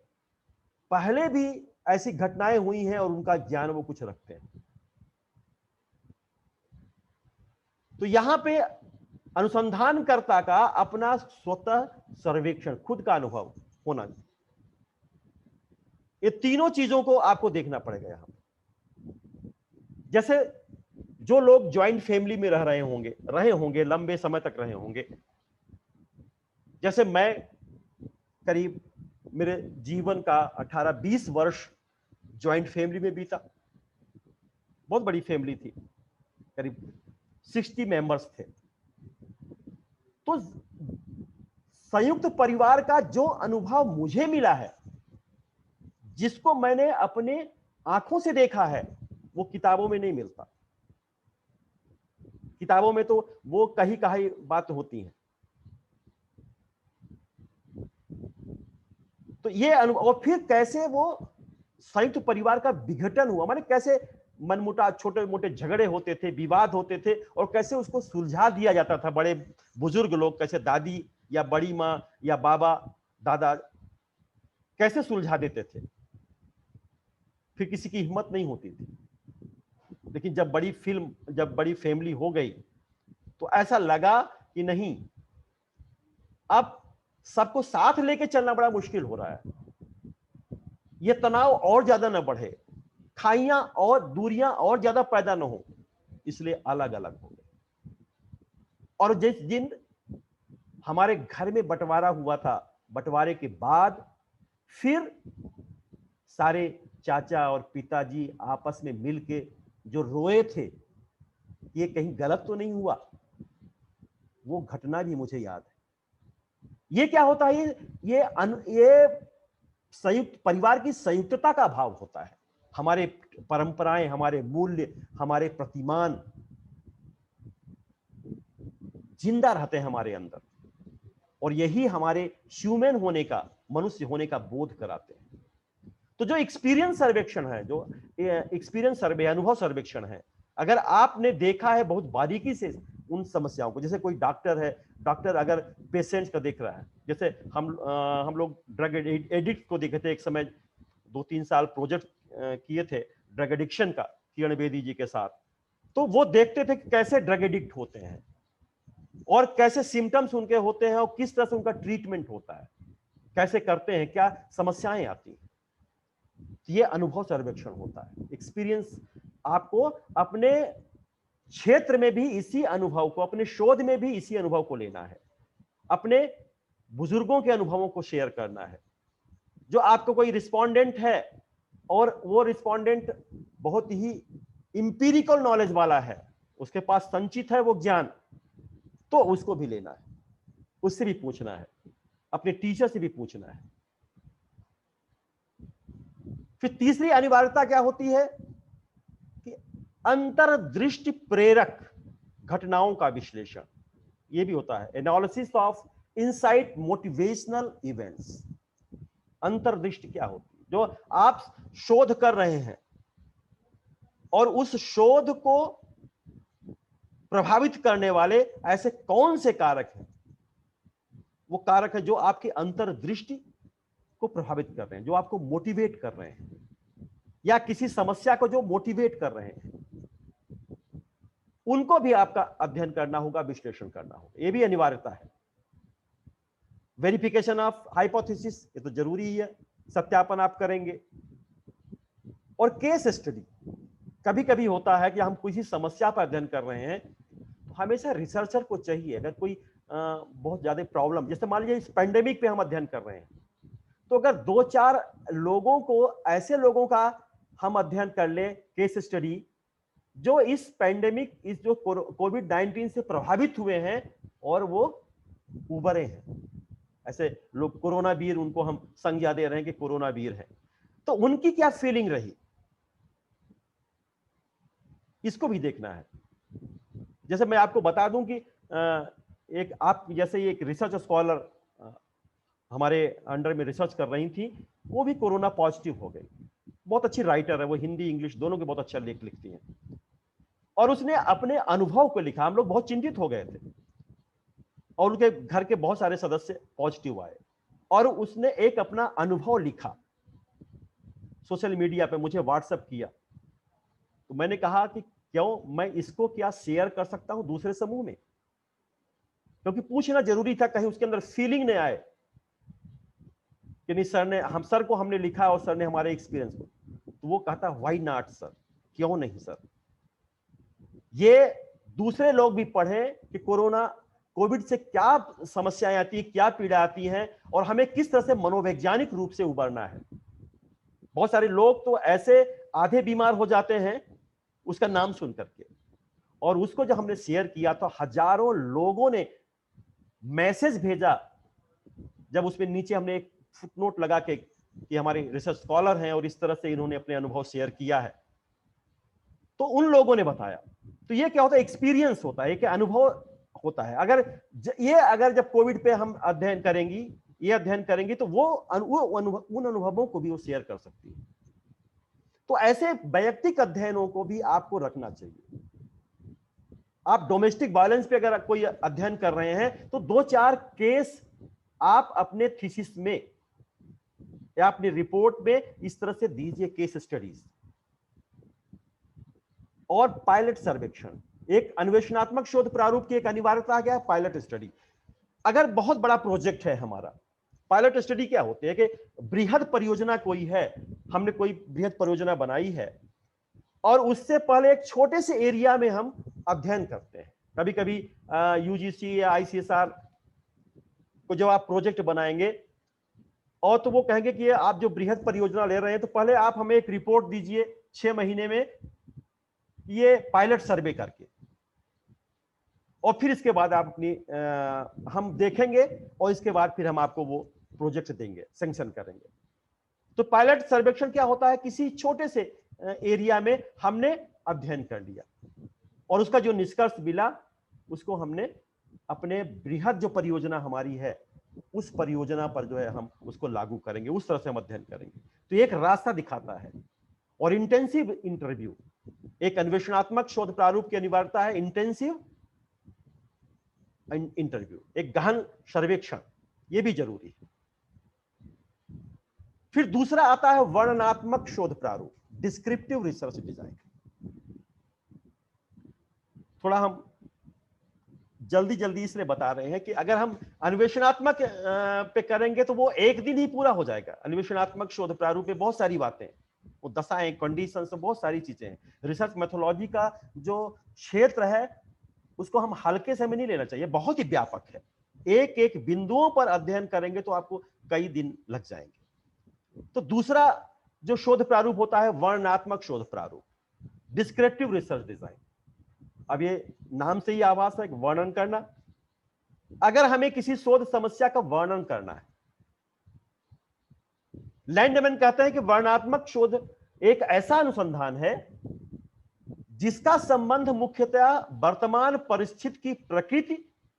पहले भी ऐसी घटनाएं हुई हैं और उनका ज्ञान वो कुछ रखते हैं। तो यहां पे अनुसंधानकर्ता का अपना स्वतः सर्वेक्षण, खुद का अनुभव होना चाहिए। ये तीनों चीजों को आपको देखना पड़ेगा यहां पे। जैसे जो लोग ज्वाइंट फैमिली में रह रहे होंगे, लंबे समय तक रहे होंगे, जैसे मैं करीब मेरे जीवन का 18-20 वर्ष ज्वाइंट फैमिली में बीता। बहुत बड़ी फैमिली थी, करीब 60 मेंबर्स थे। तो संयुक्त परिवार का जो अनुभव मुझे मिला है, जिसको मैंने अपने आंखों से देखा है, वो किताबों में नहीं मिलता। किताबों में तो वो कही बात होती है। तो ये अनुभव, और फिर कैसे वो संयुक्त परिवार का विघटन हुआ, माने कैसे मनमुटाव, छोटे मोटे झगड़े होते थे, विवाद होते थे, और कैसे उसको सुलझा दिया जाता था। बड़े बुजुर्ग लोग, कैसे दादी या बड़ी माँ या बाबा दादा कैसे सुलझा देते थे, फिर किसी की हिम्मत नहीं होती थी। लेकिन जब बड़ी फैमिली हो गई तो ऐसा लगा कि नहीं, अब सबको साथ लेके चलना बड़ा मुश्किल हो रहा है। ये तनाव और ज्यादा ना बढ़े, खाइयां और दूरियां और ज्यादा पैदा ना हो, इसलिए अलग अलग हो गए। और जिस दिन हमारे घर में बंटवारा हुआ था, बंटवारे के बाद फिर सारे चाचा और पिताजी आपस में मिलके जो रोए थे, ये कहीं गलत तो नहीं हुआ, वो घटना भी मुझे याद है। ये क्या होता है, ये संयुक्त परिवार की संयुक्तता का भाव होता है। हमारे परंपराएं, हमारे मूल्य, हमारे प्रतिमान जिंदा रहते हैं हमारे अंदर, और यही हमारे ह्यूमन होने का, मनुष्य होने का बोध कराते हैं। तो जो एक्सपीरियंस सर्वेक्षण है, जो एक्सपीरियंस सर्वे, अनुभव सर्वेक्षण है, अगर आपने देखा है बहुत बारीकी से उन समस्याओं को, जैसे कोई डॉक्टर है, डॉक्टर अगर पेशेंट्स का देख रहा है, जैसे हम लोग ड्रग एडिक्ट को देखे थे एक समय, 2-3 साल प्रोजेक्ट किए थे ड्रग एडिक्शन का किरण बेदी जी के साथ। तो वो देखते थे कि कैसे ड्रग एडिक्ट होते हैं और कैसे सिम्टम्स उनके होते हैं और किस तरह से उनका ट्रीटमेंट होता है, कैसे करते हैं, क्या समस्याएं आती हैं। ये अनुभव सर्वेक्षण होता है। एक्सपीरियंस आपको अपने क्षेत्र में भी इसी अनुभव को, अपने शोध में भी इसी अनुभव को लेना है, अपने बुजुर्गों के अनुभवों को शेयर करना है। जो आपको कोई रिस्पोंडेंट है और वो रिस्पोंडेंट बहुत ही इंपीरिकल नॉलेज वाला है, उसके पास संचित है वो ज्ञान, तो उसको भी लेना है, उससे भी पूछना है, अपने टीचर से भी पूछना है। फिर तीसरी अनिवार्यता क्या होती है कि अंतर्दृष्टि प्रेरक घटनाओं का विश्लेषण, यह भी होता है, analysis of insight motivational events. अंतर्दृष्टि क्या होती है? जो आप शोध कर रहे हैं और उस शोध को प्रभावित करने वाले ऐसे कौन से कारक हैं, वो कारक है जो आपकी अंतर्दृष्टि को प्रभावित कर रहे हैं, जो आपको मोटिवेट कर रहे हैं, या किसी समस्या को जो मोटिवेट कर रहे हैं, उनको भी आपका अध्ययन करना होगा, विश्लेषण करना होगा। यह भी अनिवार्यता है। वेरिफिकेशन ऑफ हाइपोथेसिस, ये तो जरूरी ही है, सत्यापन आप करेंगे। और केस स्टडी, कभी कभी होता है कि हम किसी समस्या पर अध्ययन कर रहे हैं, तो हमेशा रिसर्चर को चाहिए, अगर कोई बहुत ज्यादा प्रॉब्लम, जैसे मान लीजिए इस पेंडेमिक पे हम अध्ययन कर रहे हैं, तो अगर 2-4 लोगों को, ऐसे लोगों का हम अध्ययन कर ले, केस स्टडी, जो इस पेंडेमिक, इस जो कोविड-19 से प्रभावित हुए हैं और वो उबरे हैं, ऐसे लोग कोरोना वीर, उनको हम संज्ञा दे रहे हैं कि कोरोना वीर है, तो उनकी क्या फीलिंग रही, इसको भी देखना है। जैसे मैं आपको बता दूं कि एक आप जैसे एक रिसर्च स्कॉलर हमारे अंडर में रिसर्च कर रही थी, वो भी कोरोना पॉजिटिव हो गई। बहुत अच्छी राइटर है वो, हिंदी इंग्लिश दोनों के बहुत अच्छा लेख लिखती हैं, और उसने अपने अनुभव को लिखा। हम लोग बहुत चिंतित हो गए थे और उनके घर के बहुत सारे सदस्य पॉजिटिव आए, और उसने एक अपना अनुभव लिखा, सोशल मीडिया पे मुझे व्हाट्सएप किया। तो मैंने कहा कि क्यों, मैं इसको क्या शेयर कर सकता हूं दूसरे समूह में, क्योंकि पूछना जरूरी था, कहीं उसके अंदर फीलिंग नहीं आए कि नहीं सर ने, हम सर को हमने लिखा और सर ने हमारे एक्सपीरियंस को, तो वो कहता व्हाई नॉट सर, क्यों नहीं सर, ये दूसरे लोग भी पढ़ें कि कोविड से क्या समस्याएं आती है, क्या पीड़ा आती हैं, और हमें किस तरह से मनोवैज्ञानिक रूप से उबरना है। बहुत सारे लोग तो ऐसे आधे बीमार हो जाते हैं उसका नाम सुन करके, और उसको जब हमने शेयर किया तो हजारों लोगों ने मैसेज भेजा, जब उसमें नीचे हमने एक फुटनोट लगा के कि हमारे रिसर्च स्कॉलर हैं और इस तरह से इन्होंने अपने अनुभव शेयर किया है, तो उन लोगों ने बताया। तो ये क्या होता है, एक्सपीरियंस होता है, एक अनुभव होता है। अगर जब कोविड पे हम अध्ययन करेंगी तो वो उन अनुभवों को भी वो शेयर कर सकती है। तो ऐसे वैयक्तिक अध्ययनों को भी आपको रखना चाहिए। आप डोमेस्टिक वायलेंस पे अगर कोई अध्ययन कर रहे हैं तो 2-4 केस आप अपने थीसिस में या अपनी रिपोर्ट में इस तरह से दीजिए, केस स्टडीज। और पायलट सर्वेक्षण, एक अन्वेषणात्मक शोध प्रारूप की एक अनिवार्यता आ गया है, पायलट स्टडी। अगर बहुत बड़ा प्रोजेक्ट है हमारा, पायलट स्टडी क्या होती है कि बृहद परियोजना कोई है, हमने कोई बृहद परियोजना बनाई है और उससे पहले एक छोटे से एरिया में हम अध्ययन करते हैं, कभी कभी यूजीसी या आईसीएसआर को जब आप प्रोजेक्ट बनाएंगे और तो वो कहेंगे कि ये आप जो बृहद परियोजना ले रहे हैं तो पहले आप हमें एक रिपोर्ट दीजिए 6 महीने में ये पायलट सर्वे करके, और फिर इसके बाद आप अपनी हम देखेंगे और इसके बाद फिर हम आपको वो प्रोजेक्ट देंगे, सैंक्शन करेंगे। तो पायलट सर्वेक्षण क्या होता है, किसी छोटे से एरिया में हमने अध्ययन कर लिया और उसका जो निष्कर्ष मिला उसको हमने अपने बृहद जो परियोजना हमारी है उस परियोजना पर जो है हम उसको लागू करेंगे, उस तरह से हम अध्ययन करेंगे। तो एक रास्ता दिखाता है। और इंटेंसिव इंटरव्यू, एक अन्वेषणात्मक शोध प्रारूप की अनिवार्यता है इंटेंसिव इंटरव्यू, एक गहन सर्वेक्षण, ये भी जरूरी है। फिर दूसरा आता है वर्णनात्मक शोध प्रारूप, डिस्क्रिप्टिव रिसर्च डिजाइन। थोड़ा हम जल्दी जल्दी इसलिए बता रहे हैं कि अगर हम अन्वेषणात्मक पे करेंगे तो वो एक दिन ही पूरा हो जाएगा। अन्वेषणात्मक शोध प्रारूप पे बहुत सारी बातें, वो दशाएं, कंडीशंस, बहुत सारी चीजें हैं। रिसर्च मेथोलॉजी का जो क्षेत्र है उसको हम हल्के से हमें नहीं लेना चाहिए, बहुत ही व्यापक है। एक एक बिंदुओं पर अध्ययन करेंगे तो आपको कई दिन लग जाएंगे। तो दूसरा जो शोध प्रारूप होता है वर्णनात्मक शोध प्रारूप, डिस्क्रिप्टिव रिसर्च डिजाइन। अब ये नाम से ही आभास है, वर्णन करना। अगर हमें किसी शोध समस्या का वर्णन करना है, लैंडमैन कहते हैं कि वर्णनात्मक शोध एक ऐसा अनुसंधान है जिसका संबंध मुख्यतया वर्तमान परिस्थिति की प्रकृति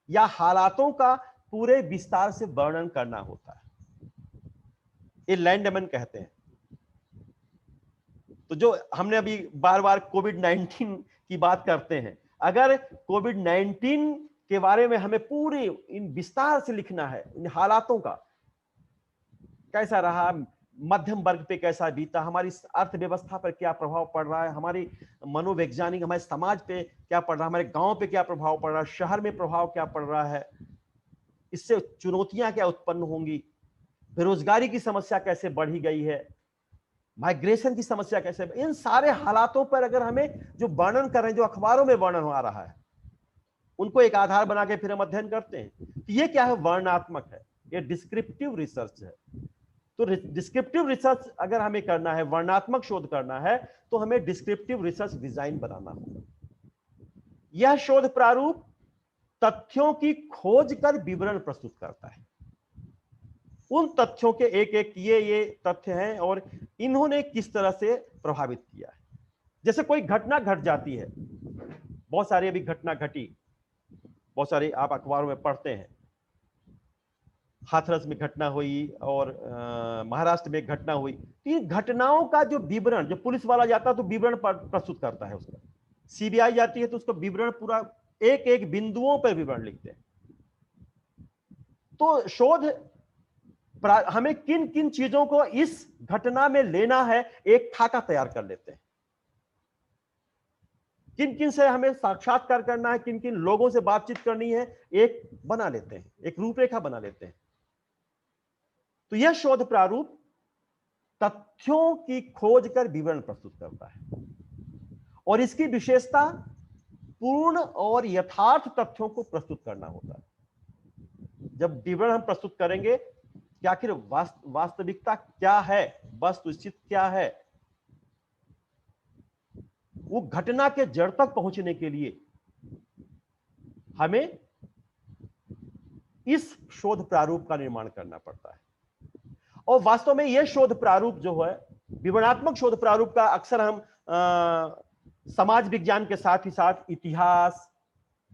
या हालातों का पूरे विस्तार से वर्णन करना होता है, ये लैंडमैन कहते हैं। तो जो हमने अभी बार बार कोविड-19 की बात करते हैं, अगर कोविड-19 के बारे में हमें पूरे इन विस्तार से लिखना है, इन हालातों का कैसा रहा, मध्यम वर्ग पे कैसा बीता, हमारी अर्थव्यवस्था पर क्या प्रभाव पड़ रहा है, हमारी मनोवैज्ञानिक, हमारे समाज पे क्या पड़ रहा है, हमारे गांव पे क्या प्रभाव पड़ रहा है, शहर में प्रभाव क्या पड़ रहा है, इससे चुनौतियां क्या उत्पन्न होंगी, बेरोजगारी की समस्या कैसे बढ़ी गई है, माइग्रेशन की समस्या कैसे, इन सारे हालातों पर अगर हमें जो वर्णन कर रहे हैं, जो अखबारों में वर्णन हो रहा है, उनको एक आधार बना के फिर हम अध्ययन करते हैं। तो ये क्या है, वर्णनात्मक है, ये डिस्क्रिप्टिव रिसर्च है। तो डिस्क्रिप्टिव रिसर्च अगर हमें करना है, वर्णनात्मक शोध करना है, तो हमें डिस्क्रिप्टिव रिसर्च डिजाइन बनाना होगा। यह शोध प्रारूप तथ्यों की खोज कर विवरण प्रस्तुत करता है, उन तथ्यों के एक एक ये तथ्य हैं और इन्होंने किस तरह से प्रभावित किया है। जैसे कोई घटना घट जाती है, बहुत सारी अभी घटना घटी, बहुत सारे आप अखबारों में पढ़ते हैं, हाथरस में घटना हुई और महाराष्ट्र में घटना हुई। इन घटनाओं का जो विवरण, जो पुलिस वाला जाता है तो विवरण प्रस्तुत करता है उसका, सीबीआई जाती है तो उसका विवरण पूरा एक एक बिंदुओं पर विवरण लिखते हैं। तो शोध हमें किन किन चीजों को इस घटना में लेना है, एक खाका तैयार कर लेते हैं, किन किन से हमें साक्षात्कार करना है, किन किन लोगों से बातचीत करनी है, एक बना लेते हैं, एक रूपरेखा बना लेते हैं। तो यह शोध प्रारूप तथ्यों की खोज कर विवरण प्रस्तुत करता है और इसकी विशेषता पूर्ण और यथार्थ तथ्यों को प्रस्तुत करना होता है। जब विवरण हम प्रस्तुत करेंगे कि आखिर वास्तविकता क्या है, वस्तुस्थिति क्या है, वो घटना के जड़ तक पहुंचने के लिए हमें इस शोध प्रारूप का निर्माण करना पड़ता है। और वास्तव में यह शोध प्रारूप जो है, विवरणात्मक शोध प्रारूप का अक्सर हम समाज विज्ञान के साथ ही साथ इतिहास,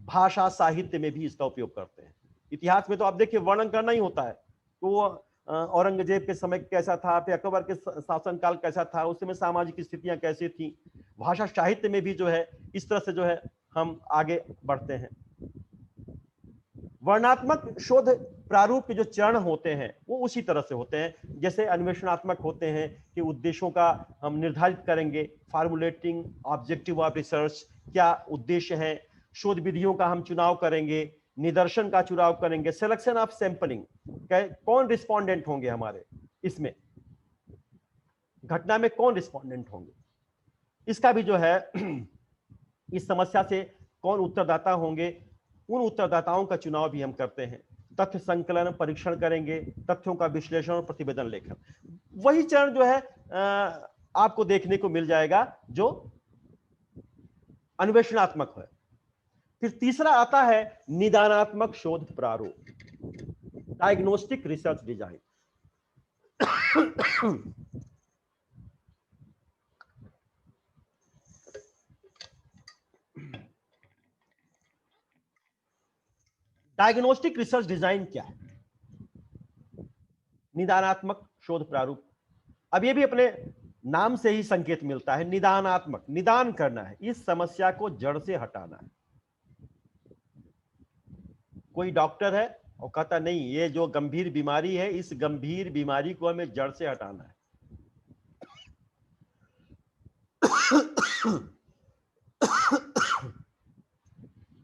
भाषा, साहित्य में भी इसका उपयोग करते हैं। इतिहास में तो आप देखिए वर्णन करना ही होता है, तो औरंगजेब के समय कैसा था, फिर अकबर के शासनकाल कैसा था, उस समय सामाजिक स्थितियां कैसी थी। भाषा साहित्य में भी जो है इस तरह से जो है हम आगे बढ़ते हैं। वर्णनात्मक शोध प्रारूप के जो चरण होते हैं वो उसी तरह से होते हैं जैसे अन्वेषणात्मक होते हैं, कि उद्देश्यों का हम निर्धारित करेंगे, फार्मुलेटिंग ऑब्जेक्टिव ऑफ रिसर्च, क्या उद्देश्य है, शोध विधियों का हम चुनाव करेंगे, निदर्शन का चुनाव करेंगे, सिलेक्शन ऑफ सैंपलिंग, कौन रिस्पोंडेंट होंगे हमारे इसमें, घटना में कौन रिस्पोंडेंट होंगे, इसका भी जो है इस समस्या से कौन उत्तरदाता होंगे, उन उत्तरदाताओं का चुनाव भी हम करते हैं। तथ्य संकलन, परीक्षण करेंगे, तथ्यों का विश्लेषण और प्रतिवेदन लेखन। वही चरण जो है आपको देखने को मिल जाएगा जो अन्वेषणात्मक है। फिर तीसरा आता है निदानात्मक शोध प्रारूप, diagnostic research design. Diagnostic research design क्या है? निदानात्मक शोध प्रारूप, अब ये भी अपने नाम से ही संकेत मिलता है, निदानात्मक, निदान करना है, इस समस्या को जड़ से हटाना है। कोई डॉक्टर है और कहता नहीं ये जो गंभीर बीमारी है, इस गंभीर बीमारी को हमें जड़ से हटाना है।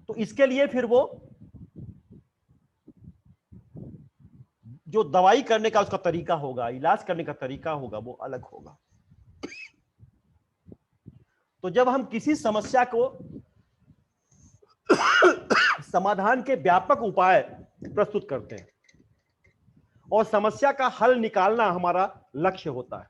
तो इसके लिए फिर वो जो दवाई करने का उसका तरीका होगा, इलाज करने का तरीका होगा, वो अलग होगा। तो जब हम किसी समस्या को समाधान के व्यापक उपाय प्रस्तुत करते हैं और समस्या का हल निकालना हमारा लक्ष्य होता है,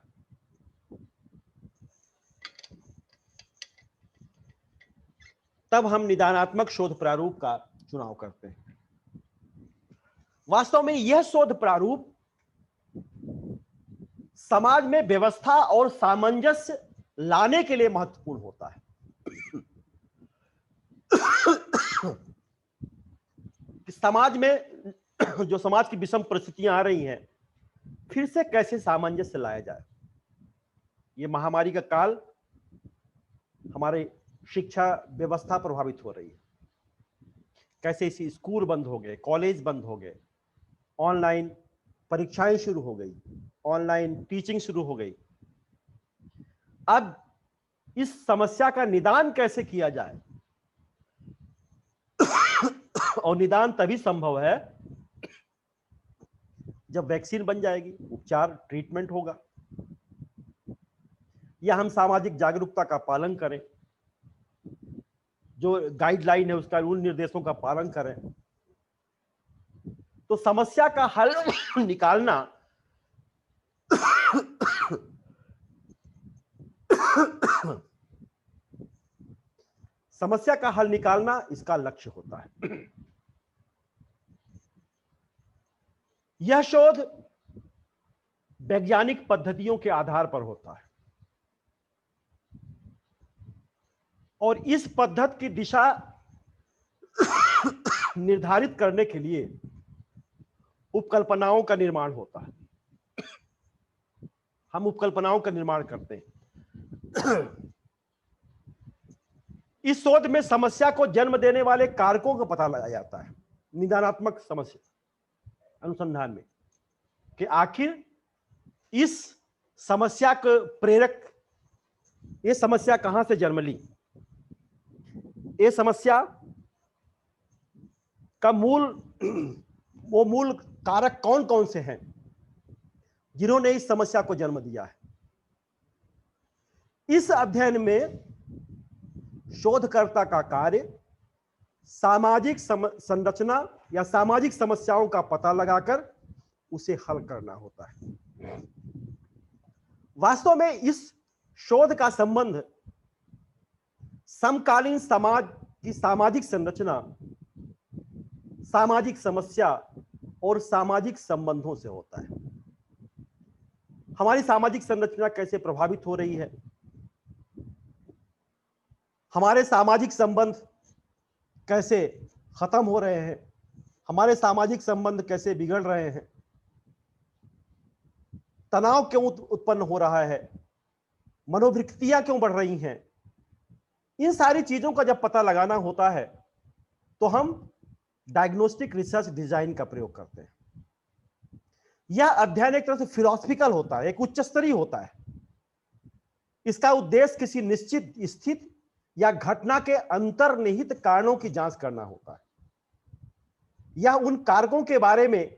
तब हम निदानात्मक शोध प्रारूप का चुनाव करते हैं। वास्तव में यह शोध प्रारूप समाज में व्यवस्था और सामंजस्य लाने के लिए महत्वपूर्ण होता है। समाज में जो समाज की विषम परिस्थितियां आ रही हैं, फिर से कैसे सामंजस्य लाया जाए। ये महामारी का काल हमारे शिक्षा व्यवस्था प्रभावित हो रही है। कैसे इसी स्कूल बंद हो गए, कॉलेज बंद हो गए, ऑनलाइन परीक्षाएं शुरू हो गई, ऑनलाइन टीचिंग शुरू हो गई। अब इस समस्या का निदान कैसे किया जाए, और निदान तभी संभव है जब वैक्सीन बन जाएगी, उपचार, ट्रीटमेंट होगा, या हम सामाजिक जागरूकता का पालन करें, जो गाइडलाइन है उसका, उन निर्देशों का पालन करें। तो समस्या का हल निकालना समस्या का हल निकालना इसका लक्ष्य होता है। यह शोध वैज्ञानिक पद्धतियों के आधार पर होता है और इस पद्धति की दिशा निर्धारित करने के लिए उपकल्पनाओं का निर्माण होता है। हम उपकल्पनाओं का निर्माण करते हैं। इस शोध में समस्या को जन्म देने वाले कारकों का पता लगाया जाता है, निदानात्मक समस्या अनुसंधान में, कि आखिर इस समस्या के प्रेरक, ये समस्या कहां से जन्म ली, ये समस्या का वो मूल कारक कौन कौन से हैं जिन्होंने इस समस्या को जन्म दिया है। इस अध्ययन में शोधकर्ता का कार्य सामाजिक संरचना या सामाजिक समस्याओं का पता लगाकर उसे हल करना होता है। वास्तव में इस शोध का संबंध समकालीन समाज की सामाजिक संरचना, सामाजिक समस्या और सामाजिक संबंधों से होता है। हमारी सामाजिक संरचना कैसे प्रभावित हो रही है, हमारे सामाजिक संबंध कैसे खत्म हो रहे हैं, हमारे सामाजिक संबंध कैसे बिगड़ रहे हैं, तनाव क्यों उत्पन्न हो रहा है, मनोवृत्तियां क्यों बढ़ रही हैं, इन सारी चीजों का जब पता लगाना होता है तो हम डायग्नोस्टिक रिसर्च डिजाइन का प्रयोग करते हैं। यह अध्ययन एक तरह से फिलोसफिकल होता है, एक उच्च स्तरीय होता है। इसका उद्देश्य किसी निश्चित स्थिति या घटना के अंतर्निहित कारणों की जांच करना होता है। यह उन कारकों के बारे में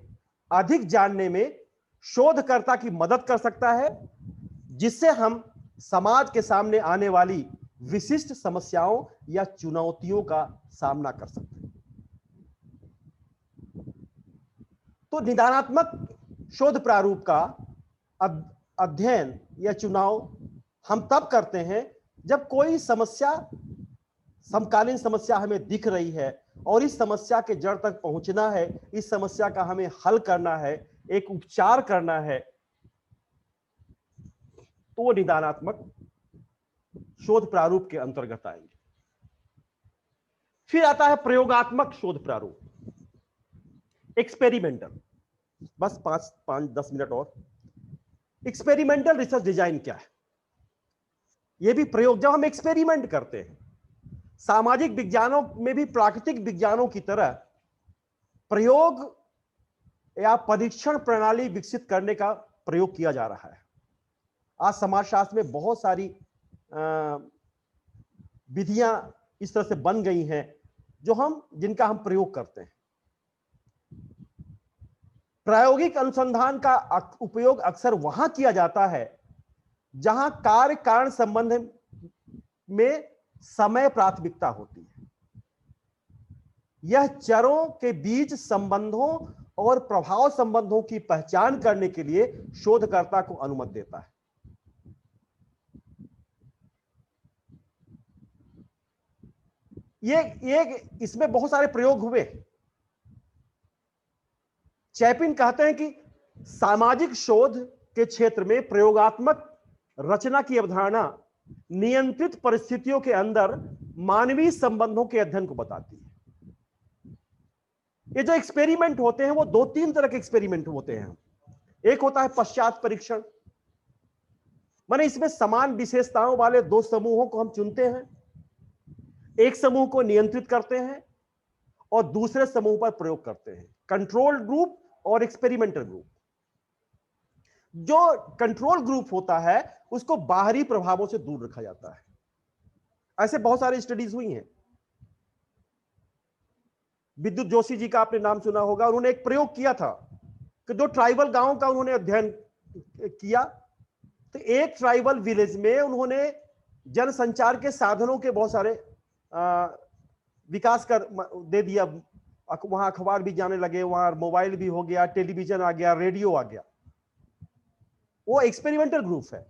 अधिक जानने में शोधकर्ता की मदद कर सकता है, जिससे हम समाज के सामने आने वाली विशिष्ट समस्याओं या चुनौतियों का सामना कर सकते हैं। तो निदानात्मक शोध प्रारूप का अध्ययन या चुनाव हम तब करते हैं जब कोई समस्या, समकालीन समस्या हमें दिख रही है और इस समस्या के जड़ तक पहुंचना है, इस समस्या का हमें हल करना है, एक उपचार करना है, तो वो निदानात्मक शोध प्रारूप के अंतर्गत आएंगे। फिर आता है प्रयोगात्मक शोध प्रारूप, एक्सपेरिमेंटल। बस 5-10 मिनट और। एक्सपेरिमेंटल रिसर्च डिजाइन क्या है? यह भी प्रयोग, जब हम एक्सपेरिमेंट करते हैं, सामाजिक विज्ञानों में भी प्राकृतिक विज्ञानों की तरह प्रयोग या परीक्षण प्रणाली विकसित करने का प्रयोग किया जा रहा है। आज समाजशास्त्र में बहुत सारी विधियां इस तरह से बन गई हैं जिनका हम प्रयोग करते हैं। प्रायोगिक अनुसंधान का उपयोग अक्सर वहां किया जाता है जहां कार्य कारण संबंध में समय प्राथमिकता होती है। यह चरों के बीच संबंधों और प्रभाव संबंधों की पहचान करने के लिए शोधकर्ता को अनुमति देता है। ये इसमें बहुत सारे प्रयोग हुए। चैपिन कहते हैं कि सामाजिक शोध के क्षेत्र में प्रयोगात्मक रचना की अवधारणा नियंत्रित परिस्थितियों के अंदर मानवीय संबंधों के अध्ययन को बताती है। ये जो एक्सपेरिमेंट होते हैं वो 2-3 तरह के एक्सपेरिमेंट होते हैं। एक होता है पश्चात परीक्षण, माने इसमें समान विशेषताओं वाले 2 समूहों को हम चुनते हैं, एक समूह को नियंत्रित करते हैं और दूसरे समूह पर प्रयोग करते हैं। कंट्रोल ग्रुप और एक्सपेरिमेंटल ग्रुप। जो कंट्रोल ग्रुप होता है उसको बाहरी प्रभावों से दूर रखा जाता है। ऐसे बहुत सारी स्टडीज हुई हैं। विद्युत जोशी जी का आपने नाम सुना होगा। उन्होंने एक प्रयोग किया था कि 2 ट्राइबल गांवों का उन्होंने अध्ययन किया। तो एक ट्राइबल विलेज में उन्होंने जनसंचार के साधनों के बहुत सारे विकास कर दे दिया। वहां अखबार भी जाने लगे, वहां मोबाइल भी हो गया, टेलीविजन आ गया, रेडियो आ गया। वो एक्सपेरिमेंटल ग्रुप है।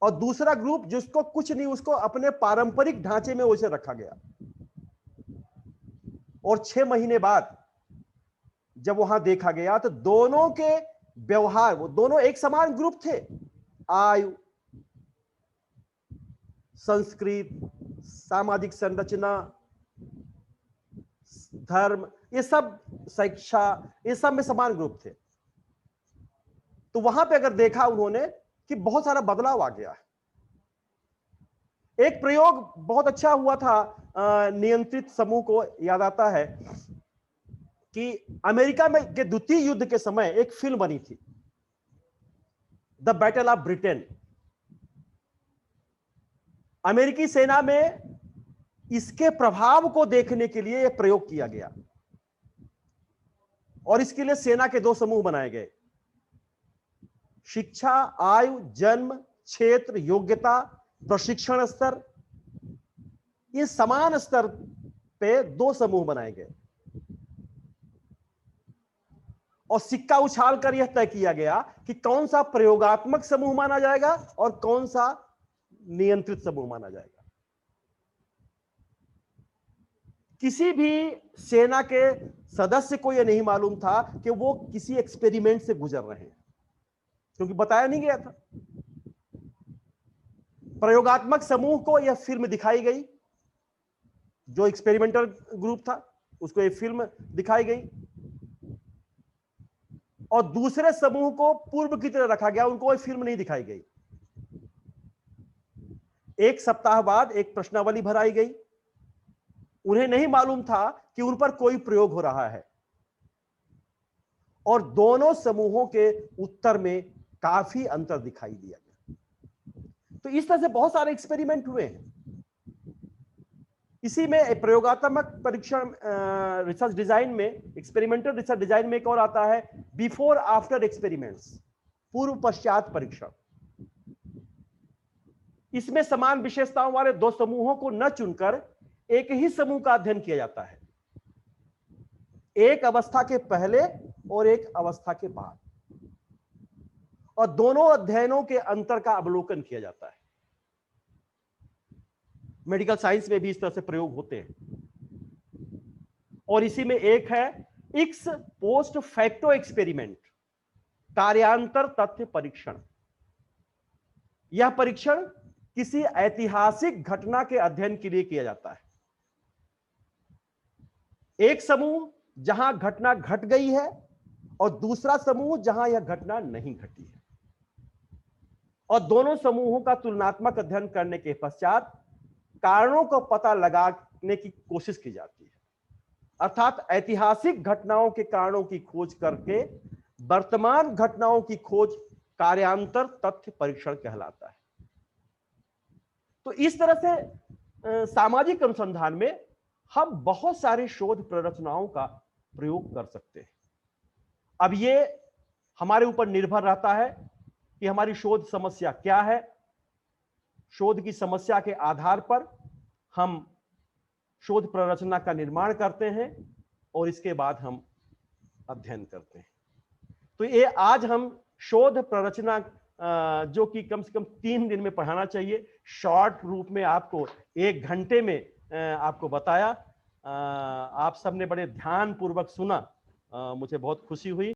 और दूसरा ग्रुप जिसको कुछ नहीं, उसको अपने पारंपरिक ढांचे में वैसे रखा गया। और 6 महीने बाद जब वहां देखा गया तो दोनों के व्यवहार, वो दोनों एक समान ग्रुप थे। आयु, संस्कृति, सामाजिक संरचना, धर्म, ये सब, शिक्षा, ये सब में समान ग्रुप थे। तो वहां पे अगर देखा उन्होंने कि बहुत सारा बदलाव आ गया है। एक प्रयोग बहुत अच्छा हुआ था नियंत्रित समूह को। याद आता है कि अमेरिका में के द्वितीय युद्ध के समय एक फिल्म बनी थी, द बैटल ऑफ ब्रिटेन। अमेरिकी सेना में इसके प्रभाव को देखने के लिए यह प्रयोग किया गया और इसके लिए सेना के 2 समूह बनाए गए। शिक्षा, आयु, जन्म, क्षेत्र, योग्यता, प्रशिक्षण स्तर, ये समान स्तर पे 2 समूह बनाए गए और सिक्का उछालकर यह तय किया गया कि कौन सा प्रयोगात्मक समूह माना जाएगा और कौन सा नियंत्रित समूह माना जाएगा। किसी भी सेना के सदस्य को यह नहीं मालूम था कि वो किसी एक्सपेरिमेंट से गुजर रहे हैं, क्योंकि बताया नहीं गया था। प्रयोगात्मक समूह को यह फिल्म दिखाई गई, जो एक्सपेरिमेंटल ग्रुप था उसको यह फिल्म दिखाई गई, और दूसरे समूह को पूर्व की तरह रखा गया, उनको यह फिल्म नहीं दिखाई गई। 1 सप्ताह बाद एक प्रश्नावली भराई गई। उन्हें नहीं मालूम था कि उन पर कोई प्रयोग हो रहा है और दोनों समूहों के उत्तर में काफी अंतर दिखाई दिया गया। तो इस तरह से बहुत सारे एक्सपेरिमेंट हुए हैं। इसी में प्रयोगात्मक परीक्षण रिसर्च डिजाइन में, एक्सपेरिमेंटल रिसर्च डिजाइन में एक और आता है बिफोर आफ्टर एक्सपेरिमेंट्स, पूर्व पश्चात परीक्षण। इसमें समान विशेषताओं वाले दो समूहों को न चुनकर एक ही समूह का अध्ययन किया जाता है, एक अवस्था के पहले और एक अवस्था के बाद, और दोनों अध्ययनों के अंतर का अवलोकन किया जाता है। मेडिकल साइंस में भी इस तरह से प्रयोग होते हैं। और इसी में एक है एक्स पोस्ट फैक्टो एक्सपेरिमेंट, कार्यांतर तथ्य परीक्षण। यह परीक्षण किसी ऐतिहासिक घटना के अध्ययन के लिए किया जाता है। एक समूह जहां घटना घट गई है और दूसरा समूह जहां यह घटना नहीं घटी है, और दोनों समूहों का तुलनात्मक अध्ययन करने के पश्चात कारणों को पता लगाने की कोशिश की जाती है। अर्थात ऐतिहासिक घटनाओं के कारणों की खोज करके वर्तमान घटनाओं की खोज कार्यांतर तथ्य परीक्षण कहलाता है। तो इस तरह से सामाजिक अनुसंधान में हम बहुत सारे शोध प्ररचनाओं का प्रयोग कर सकते हैं। अब ये हमारे ऊपर निर्भर रहता है कि हमारी शोध समस्या क्या है। शोध की समस्या के आधार पर हम शोध प्ररचना का निर्माण करते हैं और इसके बाद हम अध्ययन करते हैं। तो ये आज हम शोध प्ररचना जो कि कम से कम 3 दिन में पढ़ाना चाहिए, शॉर्ट रूप में आपको 1 घंटे में आपको बताया। आप सबने बड़े ध्यान पूर्वक सुना, मुझे बहुत खुशी हुई।